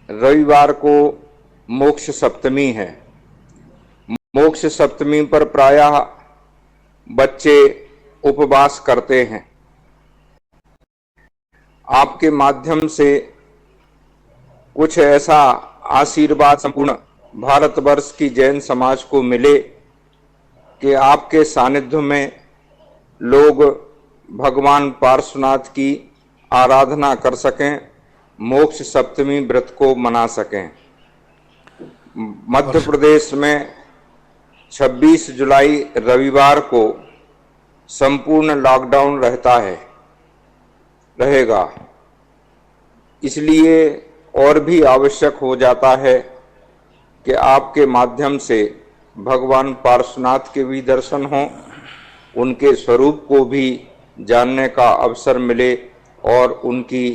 रविवार को मोक्ष सप्तमी है। मोक्ष सप्तमी पर प्रायः बच्चे उपवास करते हैं। आपके माध्यम से कुछ ऐसा आशीर्वाद संपूर्ण भारतवर्ष की जैन समाज को मिले कि आपके सानिध्य में लोग भगवान पार्श्वनाथ की आराधना कर सकें, मोक्ष सप्तमी व्रत को मना सकें। मध्य प्रदेश में 26 जुलाई रविवार को संपूर्ण लॉकडाउन रहेगा। इसलिए और भी आवश्यक हो जाता है कि आपके माध्यम से भगवान पार्श्वनाथ के भी दर्शन हों, उनके स्वरूप को भी जानने का अवसर मिले और उनकी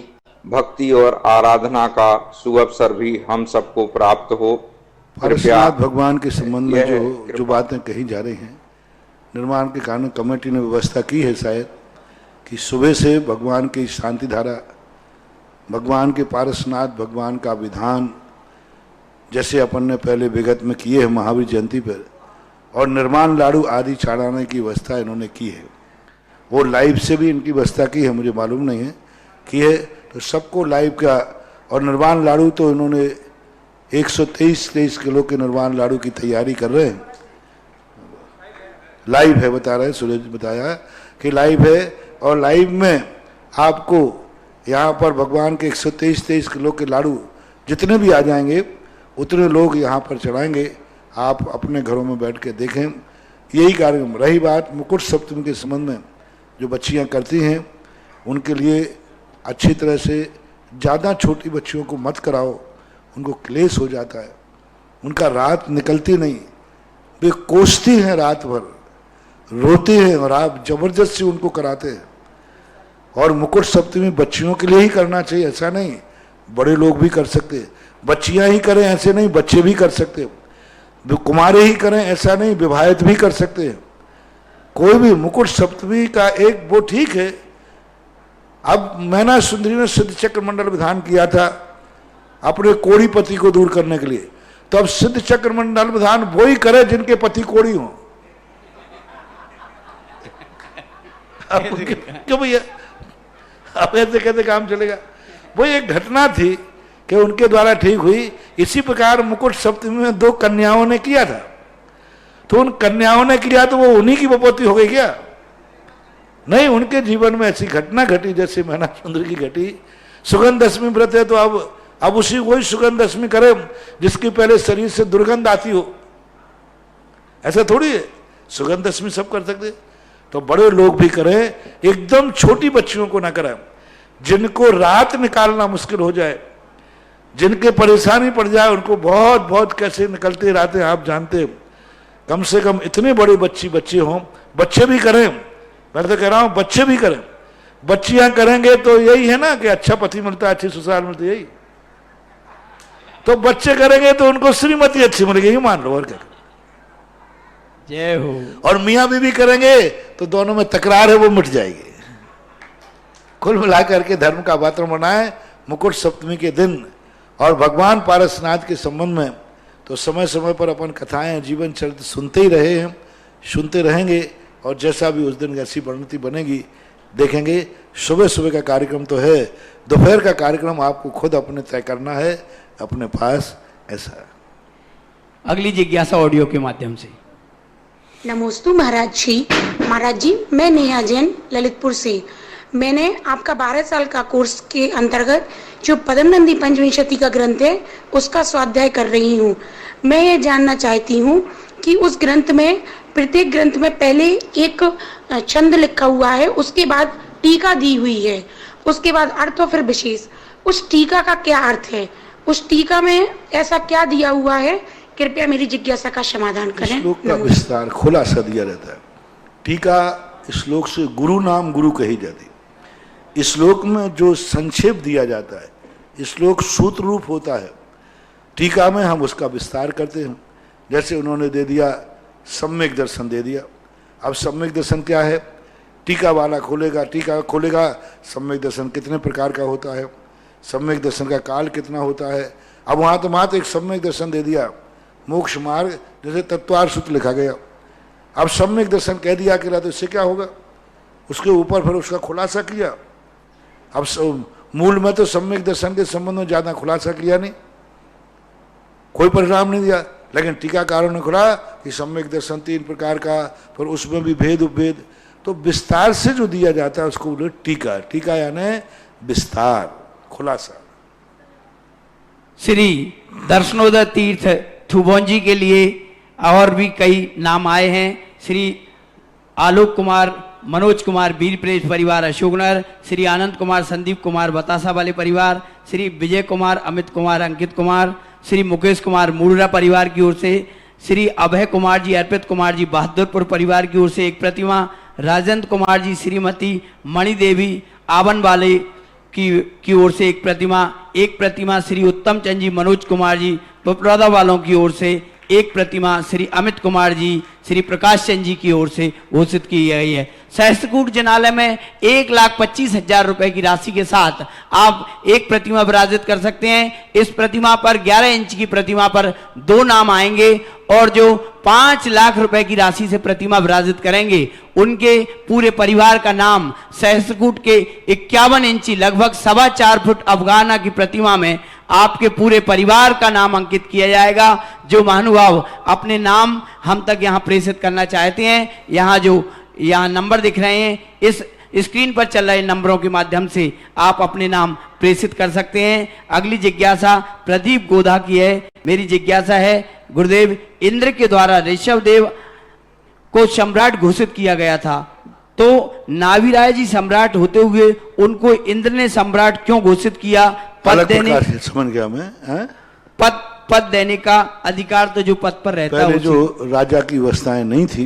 भक्ति और आराधना का सुअवसर भी हम सबको प्राप्त हो। पार्श्वनाथ भगवान के संबंध में जो बातें कही जा रही हैं, निर्माण के कारण कमेटी ने व्यवस्था की है शायद कि सुबह से भगवान की शांति धारा, भगवान के पार्श्वनाथ भगवान का विधान, जैसे अपन ने पहले विगत में किए हैं महावीर जयंती पर, और निर्माण लाडू आदि चढ़ाने की व्यवस्था इन्होंने की है। वो लाइव से भी इनकी व्यवस्था की है, मुझे मालूम नहीं है की है, तो सबको लाइव का। और निर्वाण लाडू तो इन्होंने 123 किलो के निर्वाण लाडू की तैयारी कर रहे हैं। लाइव है, बता रहे हैं, सूरज बताया कि लाइव है। और लाइव में आपको यहाँ पर भगवान के 123 किलो के लाडू जितने भी आ जाएंगे उतने लोग यहाँ पर चढ़ाएंगे। आप अपने घरों में बैठ के देखें, यही कार्यक्रम। रही बात मुकुट सप्तमी के संबंध में, जो बच्चियाँ करती हैं उनके लिए अच्छी तरह से ज़्यादा छोटी बच्चियों को मत कराओ, उनको क्लेश हो जाता है, उनका रात निकलती नहीं, वे कोसती हैं, रात भर रोती हैं और आप जबरदस्ती उनको कराते हैं। और मुकुट सप्तमी बच्चियों के लिए ही करना चाहिए, ऐसा नहीं बड़े लोग भी कर सकते हैं। बच्चियां ही करें ऐसे नहीं, बच्चे भी कर सकते हैं। कुमारे ही करें ऐसा नहीं, विवाहित भी कर सकते हैं। कोई भी मुकुट सप्तमी का एक वो ठीक है। अब मैना सुंदरी ने सिद्ध चक्र मंडल विधान किया था अपने कोड़ी पति को दूर करने के लिए, तो अब सिद्ध चक्र मंडल विधान वो ही करे जिनके पति कोड़ी हों। क्यों भैया, अब ऐसे कैसे काम चलेगा? वो एक घटना थी कि उनके द्वारा ठीक हुई। इसी प्रकार मुकुट सप्तमी में 2 कन्याओं ने किया था, तो उन कन्याओं ने किया तो वो उन्हीं की बपौती हो गई क्या? नहीं, उनके जीवन में ऐसी घटना घटी जैसे मैना सुंदर की घटी। सुगंध दशमी व्रत है तो अब उसी वही सुगंध दशमी करे जिसके पहले शरीर से दुर्गंध आती हो, ऐसा थोड़ी है। सुगंध दशमी सब कर सकते, तो बड़े लोग भी करें, एकदम छोटी बच्चियों को ना करें। जिनको रात निकालना मुश्किल हो जाए, जिनके परेशानी पड़ जाए, उनको बहुत बहुत कैसे निकलते रहते हैं आप जानते हैं। कम से कम इतने बड़े बच्चे हों, बच्चे भी करें, मैं तो कह रहा हूं बच्चे भी करें। बच्चियां करेंगे तो यही है ना कि अच्छा पति मिलता है, अच्छी ससुराल मिलती है, यही तो बच्चे करेंगे तो उनको श्रीमती अच्छी मिलेगी, यही मान लो, और क्या। जय हो। और मियाँ बीवी करेंगे तो दोनों में तकरार है वो मिट जाएगी। कुल मिलाकर के धर्म का वातावरण बनाए मुकुट सप्तमी के दिन। और भगवान पारसनाथ के संबंध में तो समय समय पर अपन कथाएं जीवन चरित्र सुनते ही रहे हैं, सुनते रहेंगे। और जैसा भी उस दिन ऐसी परिणति बनेगी देखेंगे। सुबह सुबह का कार्यक्रम तो है, दोपहर का कार्यक्रम आपको खुद अपने तय करना है अपने पास, ऐसा। अगली जिज्ञासा ऑडियो के माध्यम से। नमोस्तु महाराज जी। महाराज जी, मैं नेहा जैन ललितपुर से। मैंने आपका 12 साल का कोर्स के अंतर्गत जो पद्मनंदी पंचविंशति का ग्रंथ है उसका स्वाध्याय कर रही हूँ। मैं ये जानना चाहती हूँ कि उस ग्रंथ में, प्रत्येक ग्रंथ में पहले एक छंद लिखा हुआ है, उसके बाद टीका दी हुई है, उसके बाद अर्थ और फिर विशेष। उस टीका का क्या अर्थ है? उस टीका में ऐसा क्या दिया हुआ है? कृपया मेरी जिज्ञासा का समाधान करें। श्लोक का विस्तार खुलासा दिया रहता है। टीका श्लोक से गुरु नाम गुरु कही जाती। इस श्लोक में जो संक्षेप दिया जाता है, श्लोक सूत्र रूप होता है। टीका में हम उसका विस्तार करते हैं। जैसे उन्होंने दे दिया सम्यक दर्शन दे दिया। अब सम्यक दर्शन क्या है? टीका वाला खोलेगा, टीका खोलेगा, सम्यक दर्शन कितने प्रकार का होता है, सम्यक दर्शन का काल कितना होता है। अब वहाँ तो मात्र एक सम्यक दर्शन दे दिया, मोक्ष मार्ग जैसे तत्वार सूत्र लिखा गया। अब सम्यक दर्शन कह दिया कि तो इससे क्या होगा, उसके ऊपर फिर उसका खुलासा किया। अब मूल में तो सम्यक दर्शन के संबंध में ज़्यादा खुलासा किया नहीं, कोई परिणाम नहीं दिया। लेकिन टीकाकारों ने खुला कि सम्यक दर्शन 3 प्रकार का, फिर उसमें भी भेद उपभेद, तो विस्तार से जो दिया जाता है उसको बोले टीका। टीका यानी विस्तार, खुलासा। श्री दर्शनोदय तीर्थ थुबोंजी के लिए और भी कई नाम आए हैं। श्री आलोक कुमार, मनोज कुमार, वीर प्रेस परिवार अशोकनगर, श्री आनंद कुमार, संदीप कुमार, बतासा वाले परिवार, श्री विजय कुमार, अमित कुमार, अंकित कुमार, श्री मुकेश कुमार, मूलरा परिवार की ओर से, श्री अभय कुमार जी, अर्पित कुमार जी, बहादुरपुर परिवार की ओर से एक प्रतिमा, राजेंद्र कुमार जी, श्रीमती मणि देवी आवन वाले की ओर से एक प्रतिमा श्री उत्तम चंद जी, मनोज कुमार जी, पिपरौदा वालों की ओर से एक प्रतिमा, श्री अमित कुमार जी, श्री प्रकाश चंद जी की ओर से घोषित की गई है। सहस्त्रकूट जिनालय में 1,25,000 रुपए की राशि के साथ आप एक प्रतिमा विराजित कर सकते हैं। इस प्रतिमा पर 11 इंच की प्रतिमा पर 2 नाम आएंगे और जो 5 लाख रुपए की राशि से प्रतिमा विराजित करेंगे उनके पूरे परिवार का नाम सहस्त्रकूट के 51 इंची लगभग 4.25 फुट अफगाना की प्रतिमा में आपके पूरे परिवार का नाम अंकित किया जाएगा। जो महानुभाव अपने नाम हम तक यहाँ प्रेषित करना चाहते हैं, यहाँ नंबर दिख रहे हैं, इस स्क्रीन पर चल रहे नंबरों के माध्यम से आप अपने नाम प्रेषित कर सकते हैं। अगली जिज्ञासा प्रदीप गोधा की है। मेरी जिज्ञासा है, गुरुदेव, इंद्र के द्वारा ऋषभ देव को सम्राट घोषित किया गया था, तो नाभिराय जी सम्राट होते हुए उनको इंद्र ने सम्राट क्यों घोषित किया? पद देने, समझ गया मैं, पद देने का अधिकार तो जो पद पर रहता है। पहले जो राजा की अवस्थाएं नहीं थी,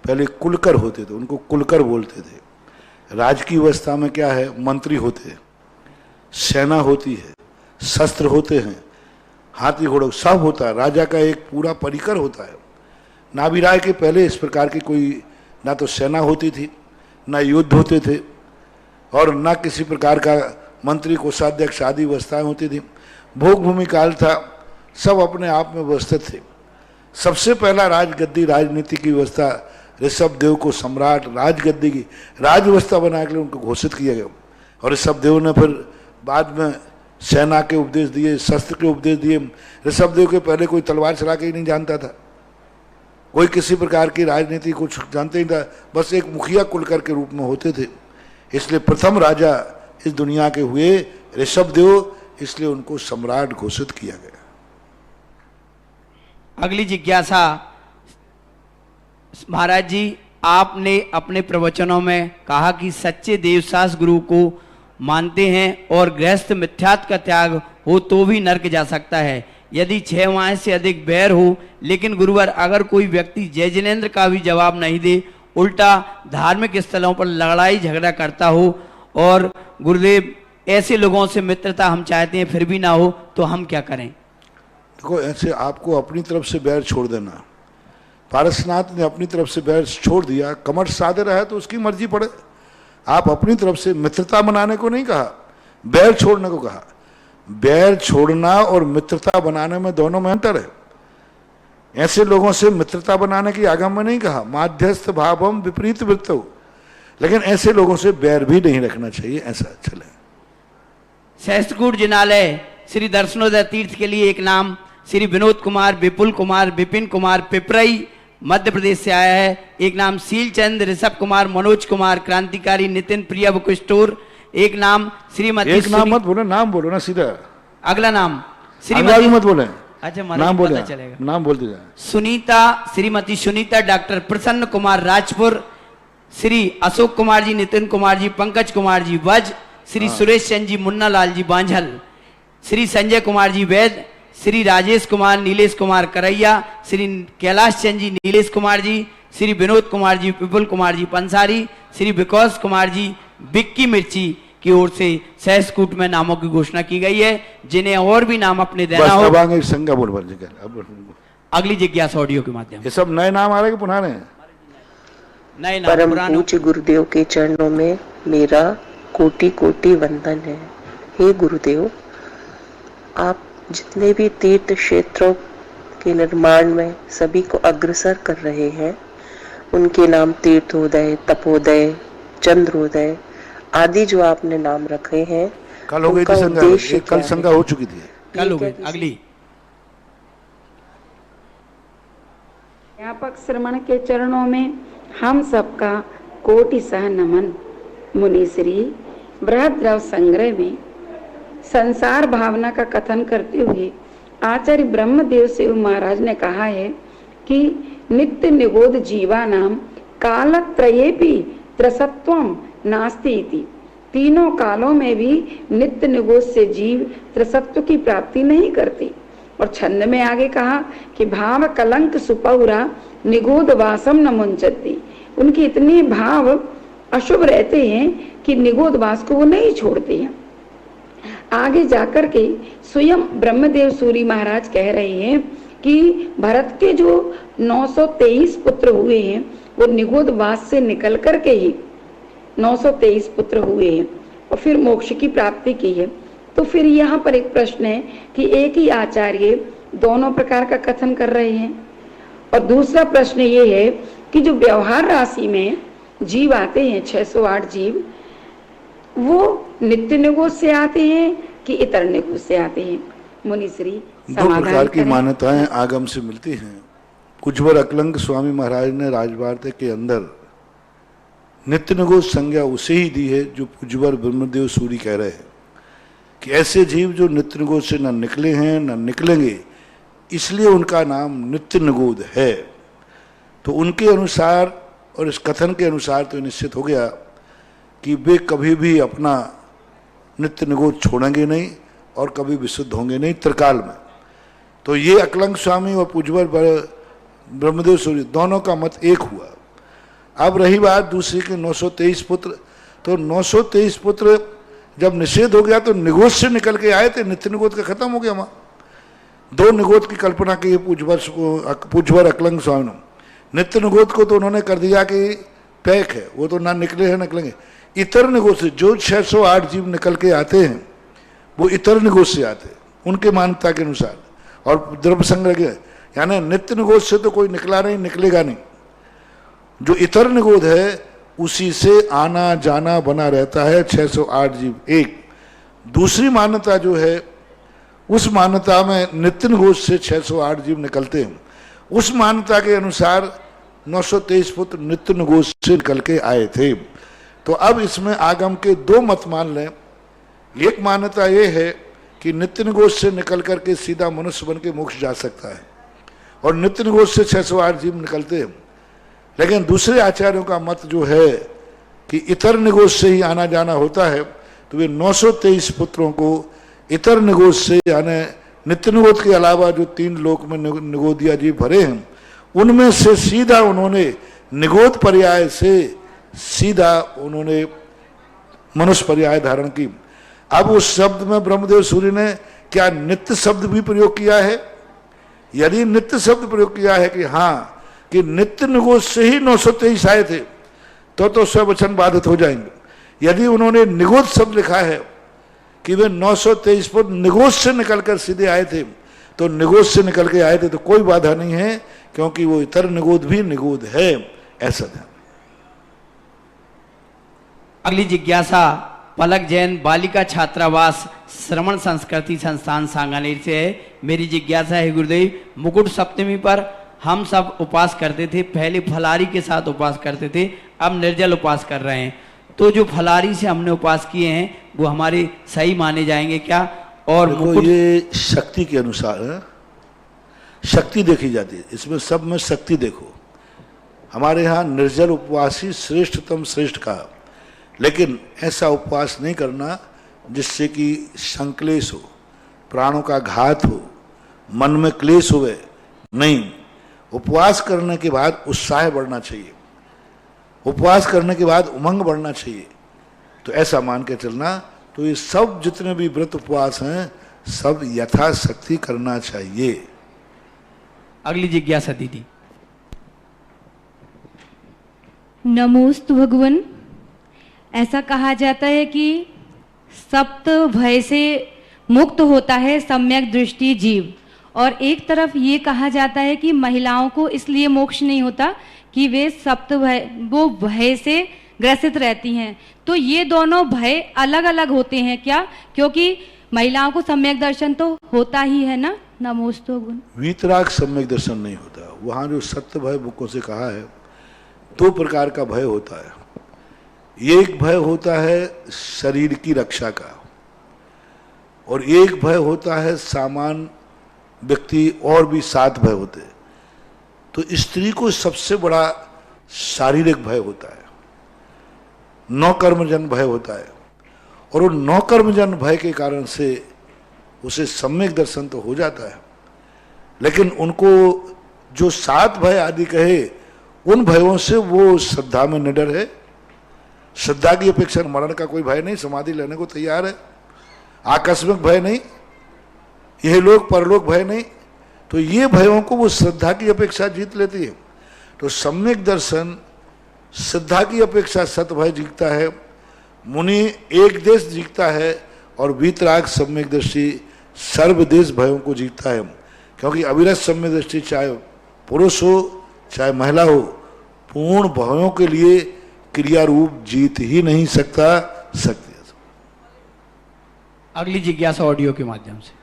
पहले कुलकर होते थे, उनको कुलकर बोलते थे। राज की अवस्था में क्या है? मंत्री होते हैं, सेना होती है, शस्त्र होते हैं, हाथी घोड़े सब होता है। राजा का एक पूरा परिकर होता है। नाभिराय के पहले इस प्रकार की कोई ना तो सेना होती थी, ना युद्ध होते थे, और ना किसी प्रकार का मंत्री कोषाध्यक्ष आदि व्यवस्थाएं होती थी। भोग भूमि काल था, सब अपने आप में व्यवस्थित थे। सबसे पहला राजगद्दी राजनीति की व्यवस्था ऋषभ देव को सम्राट राजगद्दी की राज व्यवस्था बना के उनको घोषित किया गया। और ऋषभ देव ने फिर बाद में सेना के उपदेश दिए, शस्त्र के उपदेश दिए। ऋषभ देव के पहले कोई तलवार चला के ही नहीं जानता था, कोई किसी प्रकार की राजनीति कुछ जानते ही था, बस एक मुखिया कुलकर के रूप में होते थे। इसलिए प्रथम राजा इस दुनिया के हुए ऋषभ देव, इसलिए उनको सम्राट घोषित किया गया। अगली जिज्ञासा, महाराज जी, आपने अपने प्रवचनों में कहा कि सच्चे देवशास्त्र गुरु को मानते हैं और गृहस्थ मिथ्यात्व का त्याग हो तो भी नरक जा सकता है। यदि 6 माह से अधिक बैर हो, लेकिन गुरुवर अगर कोई व्यक्ति जय जिनेन्द्र का भी जवाब नहीं दे, उल्टा धार्मिक स्थलों पर लड़ाई झगड़ा करता हो, और गुरुदेव ऐसे लोगों से मित्रता हम चाहते हैं फिर भी ना हो, तो हम क्या करें? देखो, ऐसे आपको अपनी तरफ से बैर छोड़ देना। पारसनाथ ने अपनी तरफ से बैर छोड़ दिया, कमर साधे रहा तो उसकी मर्जी पड़े। आप अपनी तरफ से मित्रता बनाने को नहीं कहा, बैर छोड़ने को कहा। बैर छोड़ना और मित्रता बनाने में दोनों में अंतर है। ऐसे लोगों से मित्रता बनाने की आगम में नहीं कहा, माध्यस्थ भावम विपरीत वृत्तो, लेकिन ऐसे लोगों से बैर भी नहीं रखना चाहिए, ऐसा चले। सहस्त्रकूट जिनालय श्री दर्शनोदय तीर्थ के लिए एक नाम, श्री विनोद कुमार, विपुल कुमार, विपिन कुमार, पिपरई मध्य प्रदेश से आया है। एक नाम शीलचंद ऋषभ कुमार मनोज कुमार क्रांतिकारी नितिन प्रिया बुक स्टोर। एक नाम श्रीमती एक नाम मत बोलो, नाम बोलो ना सीधा। अगला नाम श्रीमती मत बोले, अच्छा नाम बोले, पता चलेगा। नाम बोलते जाए। सुनीता श्रीमती सुनीता डॉक्टर प्रसन्न कुमार राजपुर। श्री अशोक कुमार जी नितिन कुमार जी पंकज कुमार जी वज। श्री सुरेश चंद जी मुन्ना लाल जी बांझल। श्री संजय कुमार जी वैद। श्री राजेश कुमार नीलेश कुमार करैया। श्री कैलाश चंद जी नीलेश कुमार जी। श्री विनोद कुमार जी विपुल कुमार जी पंसारी। श्री विकास कुमार जी बिक्की मिर्ची की ओर से सहस्कूट में नामों की घोषणा की गई है। जिन्हें और भी नाम अपने देना हो अगली जिज्ञासा ऑडियो के माध्यम। ये सब नए नाम आ रहे हैं कि पुराने? नए नाम परम पुराने। पूज्य गुरुदेव के चरणों में मेरा कोटि कोटि वंदन है। हे गुरुदेव, आप जितने भी तीर्थ क्षेत्रों के निर्माण में सभी को अग्रसर कर रहे हैं, उनके नाम तीर्थोदय, तपोदय, चंद्रोदय आदि जो आपने नाम रखे हैं, कल हो गई थी संज्ञा, कल संज्ञा हो चुकी थी, कल हो गई। अगली व्यापक श्रमण के चरणों में हम सबका कोटि सह नमन। मुनिश्री बृहद द्रव संग्रह में संसार भावना का कथन करते हुए आचार्य ब्रह्मदेव शिव महाराज ने कहा है कि नित्य निगोद जीवा नाम कालत्रयेपि त्रसत्वम नास्ति इति। तीनों कालों में भी नित्य निगोद से जीव त्रसत्व की प्राप्ति नहीं करती। और छंद में आगे कहा कि भाव कलंक सुपौरा निगोद वासम न मुंचती। उनके इतने भाव अशुभ रहते हैं कि निगोद वास को वो नहीं छोड़ते हैं। आगे जाकर के स्वयं ब्रह्मदेव सूरी महाराज कह रहे हैं कि भरत के जो 923 पुत्र हुए हैं वो निगोद वास से निकल करके ही 923 पुत्र हुए हैं और फिर मोक्ष की प्राप्ति की है। तो फिर यहाँ पर एक प्रश्न है कि एक ही आचार्य दोनों प्रकार का कथन कर रहे हैं। और दूसरा प्रश्न ये है कि जो व्यवहार राशि में जीव आते हैं 608 जीव, वो नित्य निगोद से आते हैं कि इतर निगोद से आते हैं? मुनिश्री दो प्रकार की मान्यताएं आगम से मिलती हैं। कुछवर अकलंक स्वामी महाराज ने राजवार्ते के अंदर नित्य निगोद संज्ञा उसे ही दी है जो कुछवर ब्रह्मदेव सूरी कह रहे हैं कि ऐसे जीव जो नित्य निगोद से न निकले हैं न निकलेंगे, इसलिए उनका नाम नित्य निगोद है। तो उनके अनुसार और इस कथन के अनुसार तो निश्चित हो गया कि वे कभी भी अपना नित्य निगोद छोड़ेंगे नहीं और कभी विशुद्ध होंगे नहीं त्रिकाल में। तो ये अकलंक स्वामी और पूजवर ब्रह्मदेव सूरी दोनों का मत एक हुआ। अब रही बात दूसरी के 923 पुत्र, तो 923 पुत्र जब निषेध हो गया तो निगोद से निकल के आए थे, नित्य निगोद का खत्म हो गया। वहां दो निगोद की कल्पना की पूजवर अकलंक स्वामी ने। नित्य निगोद को तो उन्होंने कर दिया कि पैक है, वो तो ना निकले हैं निकलेंगे। इतर निगोद से जो 608 जीव निकल के आते हैं वो इतर निगोद से आते हैं उनके मान्यता के अनुसार। और द्रव्य संग्रह यानी नित्य निगोद से तो कोई निकला नहीं, निकलेगा नहीं। जो इतर निगोद है उसी से आना जाना बना रहता है 608 जीव। एक दूसरी मान्यता जो है उस मान्यता में नित्य निगोद से 608 जीव निकलते हैं। उस मान्यता के अनुसार 923 पुत्र नित्य निगोद से निकल के आए थे। तो अब इसमें आगम के दो मत मान लें। एक मान्यता ये है कि नित्य निगोद से निकल करके सीधा मनुष्य बन के मोक्ष जा सकता है और नित्य निगोद से 608 जीव निकलते हैं। लेकिन दूसरे आचार्यों का मत जो है कि इतर निगोद से ही आना जाना होता है, तो वे 923 पुत्रों को इतर निगोद से यानी नित्य निगोद के अलावा जो 3 लोक में निगोदिया जीव भरे हैं उनमें से सीधा उन्होंने निगोद पर्याय से सीधा उन्होंने मनुष्य पर्याय धारण की। अब उस शब्द में ब्रह्मदेव सूरी ने क्या नित्य शब्द भी प्रयोग किया है? यदि नित्य शब्द प्रयोग किया है कि हाँ कि नित्य निगोद से ही 923 आए थे तो स्ववचन बाधित हो जाएंगे। यदि उन्होंने निगोद शब्द लिखा है कि वे 923 पर निगोद से निकलकर सीधे आए थे तो निगोद से निकल के आए थे तो कोई बाधा नहीं है, क्योंकि वो इतर निगोद भी निगोद है। ऐसा ध्यान। अगली जिज्ञासा पलक जैन बालिका छात्रावास श्रवण संस्कृति संस्थान सांगानेर से है। मेरी जिज्ञासा है गुरुदेव, मुकुट सप्तमी पर हम सब उपवास करते थे, पहले फलारी के साथ उपवास करते थे, अब निर्जल उपवास कर रहे हैं। तो जो फलारी से हमने उपवास किए हैं वो हमारे सही माने जाएंगे क्या? और देखो, ये शक्ति के अनुसार है, शक्ति देखी जाती है, इसमें सब में शक्ति देखो। हमारे यहाँ निर्जल उपवास ही श्रेष्ठतम श्रेष्ठ कहा, लेकिन ऐसा उपवास नहीं करना जिससे कि संक्लेश हो, प्राणों का घात हो, मन में क्लेश हुए। नहीं, उपवास करने के बाद उत्साह बढ़ना चाहिए, उपवास करने के बाद उमंग बढ़ना चाहिए। तो ऐसा मान के चलना। तो ये सब जितने भी व्रत उपवास हैं सब यथाशक्ति करना चाहिए। अगली जिज्ञासा दीदी। नमोस्तु भगवन। ऐसा कहा जाता है कि सप्त भय से मुक्त होता है सम्यक दृष्टि जीव, और एक तरफ ये कहा जाता है कि महिलाओं को इसलिए मोक्ष नहीं होता कि वे सप्त भय, वो भय से ग्रसित रहती हैं। तो ये दोनों भय अलग अलग होते हैं क्या? क्योंकि महिलाओं को सम्यक दर्शन तो होता ही है ना। नमोस्तु गुण। वीतराग सम्यक दर्शन नहीं होता। वहाँ जो सत्य भय बुकों से कहा है, दो प्रकार का भय होता है। एक भय होता है शरीर की रक्षा का, और एक भय होता है सामान्य व्यक्ति, और भी 7 भय होते हैं। तो स्त्री को सबसे बड़ा शारीरिक भय होता है, नौकर्मजन भय होता है, और वो नौकर्मजन भय के कारण से उसे सम्यक दर्शन तो हो जाता है, लेकिन उनको जो 7 भय आदि कहे, उन भयों से वो श्रद्धा में निडर है। श्रद्धा की अपेक्षा मरण का कोई भय नहीं, समाधि लेने को तैयार है। आकस्मिक भय नहीं, यह लोक परलोक भय नहीं। तो ये भयों को वो श्रद्धा की अपेक्षा जीत लेती है। तो सम्यक दर्शन श्रद्धा की अपेक्षा सत भय जीतता है, मुनि एक देश जीतता है, और वीतराग सम्यक दृष्टि सर्वदेश भयों को जीतता है। क्योंकि अविरत सम्यक दृष्टि चाहे पुरुष हो चाहे महिला हो, पूर्ण भयों के लिए क्रिया रूप जीत ही नहीं सकता शक्ति। अगली जिज्ञासा ऑडियो के माध्यम से।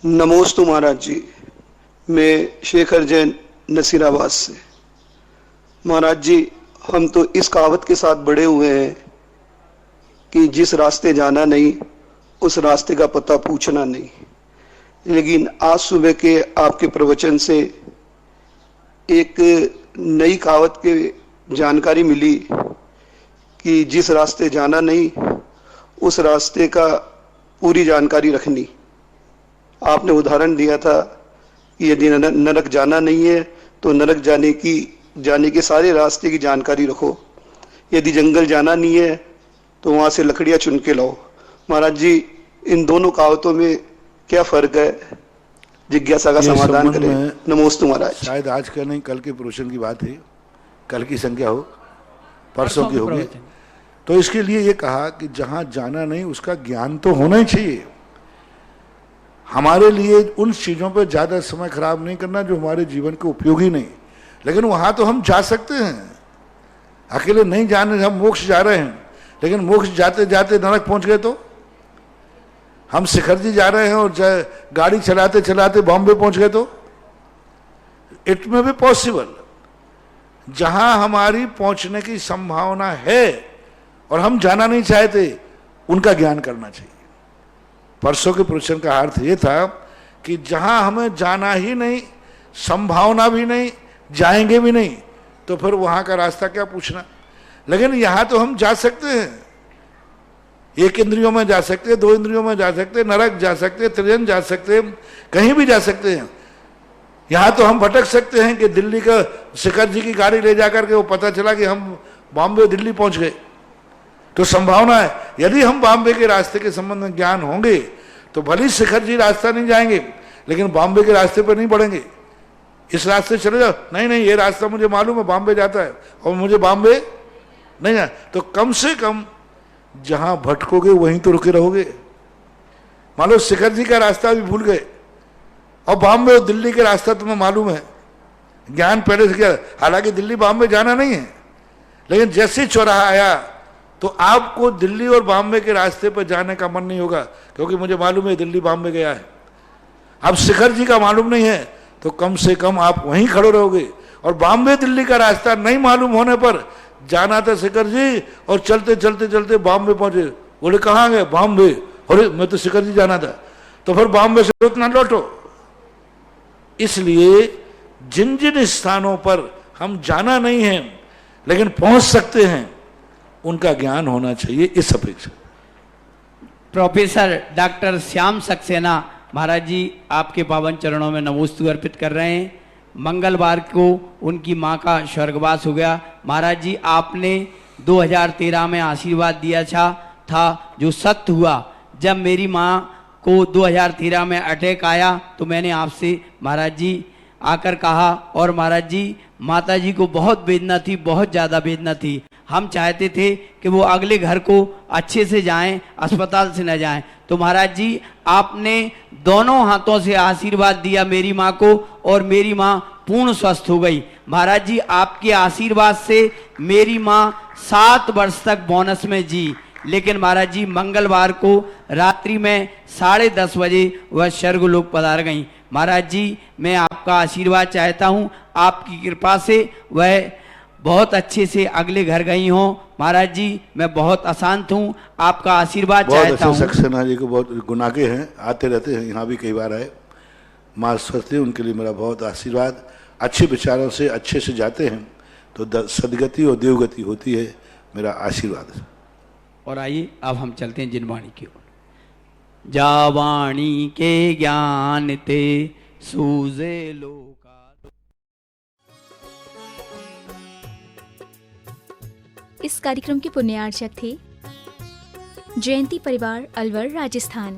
नमोस्तु महाराज जी, मैं शेखर जैन नसीराबाद से। महाराज जी, हम तो इस कहावत के साथ बड़े हुए हैं कि जिस रास्ते जाना नहीं उस रास्ते का पता पूछना नहीं, लेकिन आज सुबह के आपके प्रवचन से एक नई कहावत की जानकारी मिली कि जिस रास्ते जाना नहीं उस रास्ते का पूरी जानकारी रखनी। आपने उदाहरण दिया था कि यदि नरक जाना नहीं है तो नरक जाने के सारे रास्ते की जानकारी रखो। यदि जंगल जाना नहीं है तो वहां से लकड़ियां चुन के लाओ। महाराज जी, इन दोनों कहावतों में क्या फर्क है? जिज्ञासा का समाधान करें। नमोस्तु महाराज। शायद आज का नहीं, कल के प्रवचन की बात है, कल की संख्या हो, परसों की होगी। तो इसके लिए ये कहा कि जहां जाना नहीं उसका ज्ञान तो होना ही चाहिए। हमारे लिए उन चीजों पर ज्यादा समय खराब नहीं करना जो हमारे जीवन के उपयोगी नहीं। लेकिन वहां तो हम जा सकते हैं, अकेले नहीं जाने। हम मोक्ष जा रहे हैं, लेकिन मोक्ष जाते जाते नरक पहुंच गए तो? हम शिखर जी जा रहे हैं और गाड़ी चलाते चलाते बॉम्बे पहुंच गए तो? इट में भी पॉसिबल। जहां हमारी पहुंचने की संभावना है और हम जाना नहीं चाहते, उनका ज्ञान करना चाहिए। परसों के प्रवचन का अर्थ ये था कि जहां हमें जाना ही नहीं, संभावना भी नहीं, जाएंगे भी नहीं, तो फिर वहां का रास्ता क्या पूछना। लेकिन यहां तो हम जा सकते हैं, 1 इंद्रियों में जा सकते हैं, 2 इंद्रियों में जा सकते हैं, नरक जा सकते हैं, त्रिजन जा सकते हैं, कहीं भी जा सकते हैं। यहां तो हम भटक सकते हैं कि दिल्ली का शिखर जी की गाड़ी ले जाकर के वो पता चला कि हम बॉम्बे दिल्ली पहुंच गए, तो संभावना है। यदि हम बॉम्बे के रास्ते के संबंध में ज्ञान होंगे तो भले शिखर जी रास्ता नहीं जाएंगे, लेकिन बॉम्बे के रास्ते पर नहीं बढ़ेंगे। इस रास्ते चले जाओ, नहीं नहीं ये रास्ता मुझे मालूम है, बॉम्बे जाता है और मुझे बॉम्बे नहीं जाए, तो कम से कम जहां भटकोगे वहीं तो रुके रहोगे। मान लो शिखर जी का रास्ता भी भूल गए और बॉम्बे और दिल्ली के रास्ता तुम्हें मालूम है, ज्ञान पहले से किया। हालांकि दिल्ली बॉम्बे जाना नहीं है, लेकिन जैसे चौराहा आया तो आपको दिल्ली और बॉम्बे के रास्ते पर जाने का मन नहीं होगा, क्योंकि मुझे मालूम है दिल्ली बॉम्बे गया है। अब शिखर जी का मालूम नहीं है तो कम से कम आप वहीं खड़े रहोगे। और बॉम्बे दिल्ली का रास्ता नहीं मालूम होने पर जाना था शिखर जी, और चलते चलते चलते बॉम्बे पहुंचे। बोले कहाँ गए? बॉम्बे। अरे मैं तो शिखर जी जाना था। तो फिर बॉम्बे से उतना लौटो। इसलिए जिन जिन स्थानों पर हम जाना नहीं है लेकिन पहुंच सकते हैं, उनका ज्ञान होना चाहिए, इस अपेक्षा। प्रोफेसर डॉक्टर श्याम सक्सेना महाराज जी आपके पावन चरणों में नमोस्तु अर्पित कर रहे हैं। मंगलवार को उनकी मां का स्वर्गवास हो गया। महाराज जी आपने 2013 में आशीर्वाद दिया था जो सत्य हुआ। जब मेरी मां को 2013 में अटैक आया तो मैंने आपसे महाराज जी आकर कहा, और महाराज जी माता जी को बहुत वेदना थी, बहुत ज़्यादा वेदना थी। हम चाहते थे कि वो अगले घर को अच्छे से जाएं, अस्पताल से न जाएं। तो महाराज जी आपने दोनों हाथों से आशीर्वाद दिया मेरी माँ को, और मेरी माँ पूर्ण स्वस्थ हो गई। महाराज जी आपके आशीर्वाद से मेरी माँ 7 वर्ष तक बोनस में जी। लेकिन महाराज जी मंगलवार को रात्रि में 10:30 बजे वह स्वर्गलोक पधार गई। महाराज जी मैं आपका आशीर्वाद चाहता हूँ, आपकी कृपा से वह बहुत अच्छे से अगले घर गई हो। महाराज जी मैं बहुत अशांत हूँ, आपका आशीर्वाद चाहता हूँ। सक्सेना जी को बहुत गुनागे हैं, आते रहते हैं, यहाँ भी कई बार आए। माँ स्वस्थ है, उनके लिए मेरा बहुत आशीर्वाद। अच्छे विचारों से अच्छे से जाते हैं तो सदगति और देवगति होती है, मेरा आशीर्वाद है। और आइए अब हम चलते हैं जिनवाणी की ओर। जावाणी के ज्ञान ते सूझे लोका। इस कार्यक्रम के पुण्यार्चक थे जयंती परिवार अलवर, राजस्थान।